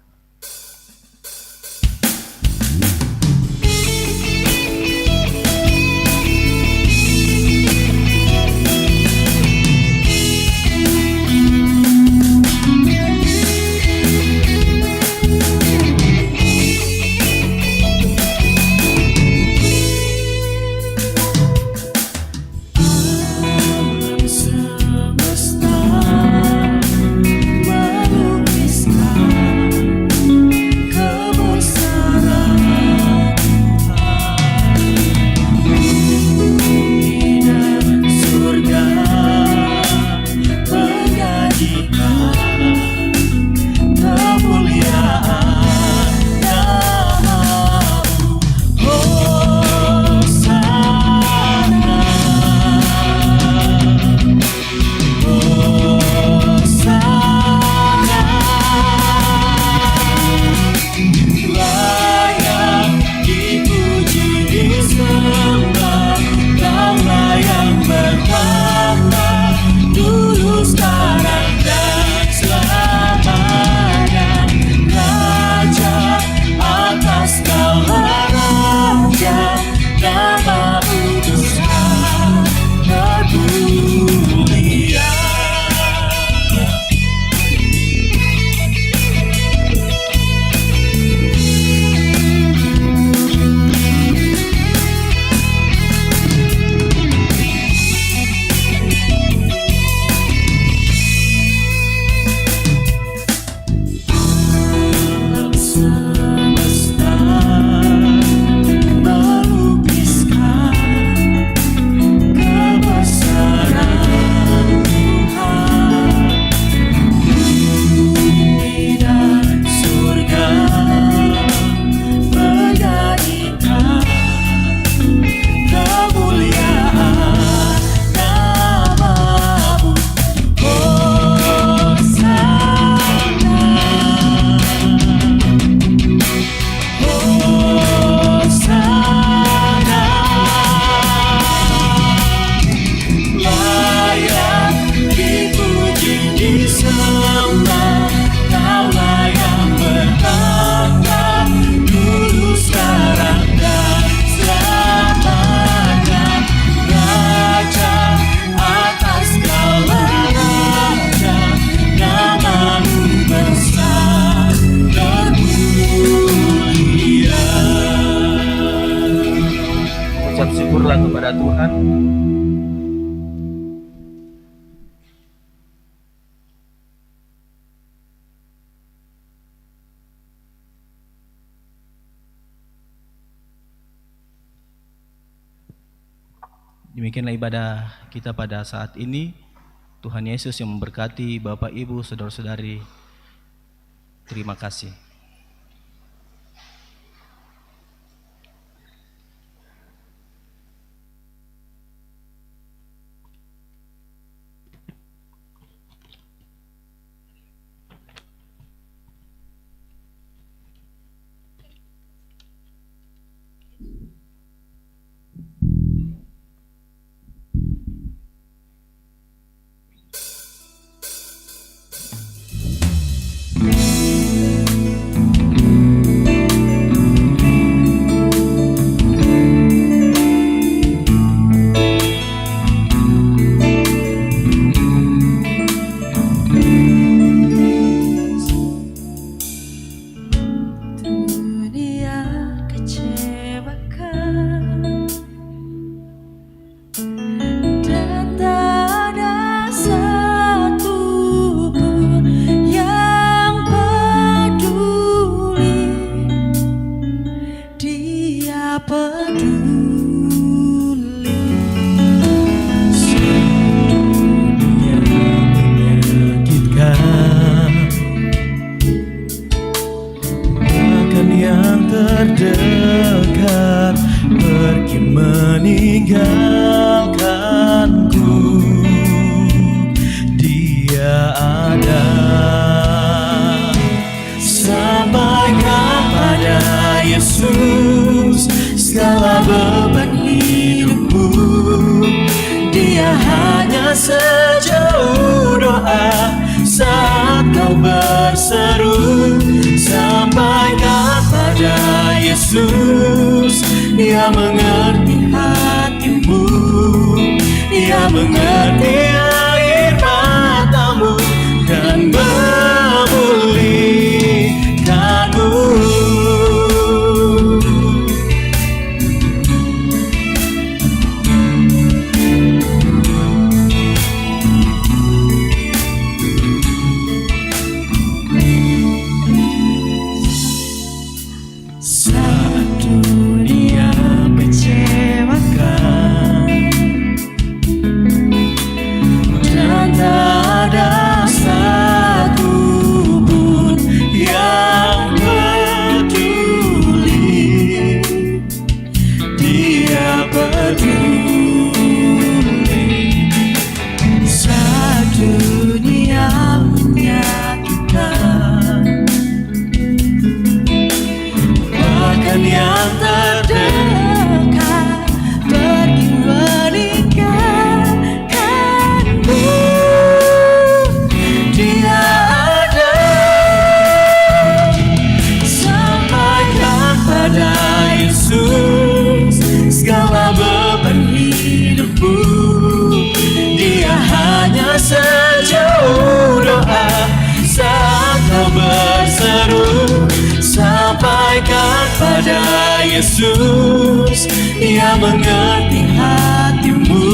Syukurlah kepada Tuhan. Demikianlah ibadah kita pada saat ini. Tuhan Yesus yang memberkati Bapak, Ibu, Saudara-saudari. Terima kasih. Dia hanya sejauh doa saat kau berseru. Sampaikan pada Yesus, Dia mengerti hatimu, Dia mengerti air matamu dan memulihkanmu. Saat dunia mengecewakan dan tak ada satu pun yang peduli, Dia peduli. Saat dunia menyakitkan, bahkan yang terdekat pergi meninggalkanmu, Dia ada. Sampaikan pada Yesus segala beban hidupmu. Dia hanya sejauh doa saat kau berseru. Sampaikan pada Yesus, Dia mengerti hatimu,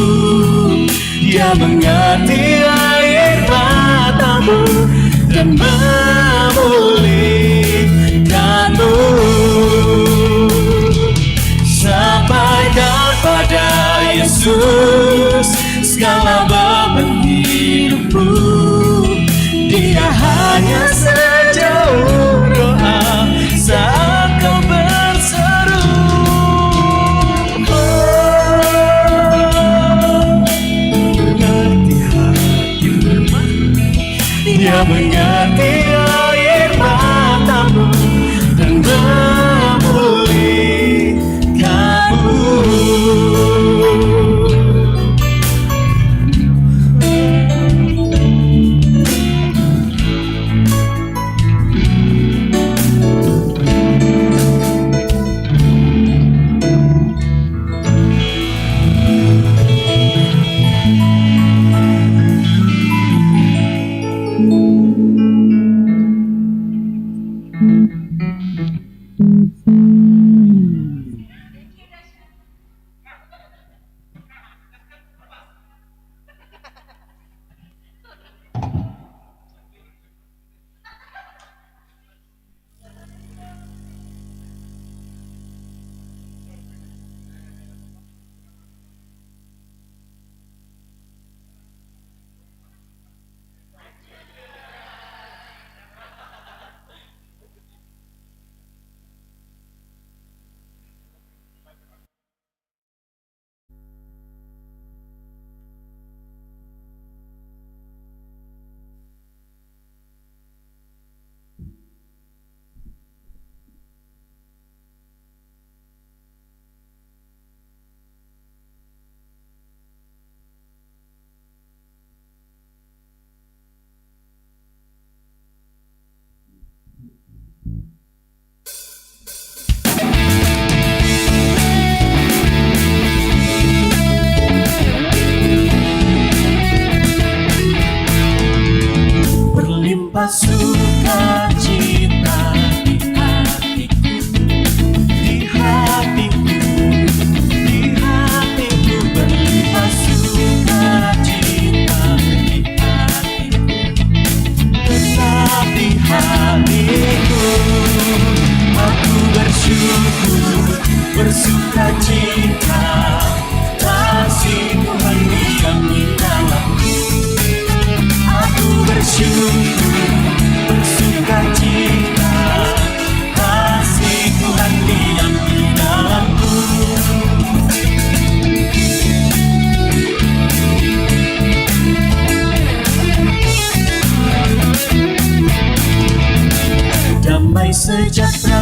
Dia mengerti air matamu dan memulihkanmu. Sampaikan pada Yesus segala beban hidupmu. Dia hanya sejauh doa saat kau berseru. Mengerti hatimu, Dia mengerti air matamu dan memulihkanmu. Berlimpah sukacita di hatiku, di hatiku, di hatiku. Berlimpah sukacita di hatiku, tetap di hatiku. Aku bersyukur, bersukacita, kasih Tuhan diam di dalamku. Aku bersyukur, bersukacita, kasih Tuhan diam di dalamku. Damai sejahtera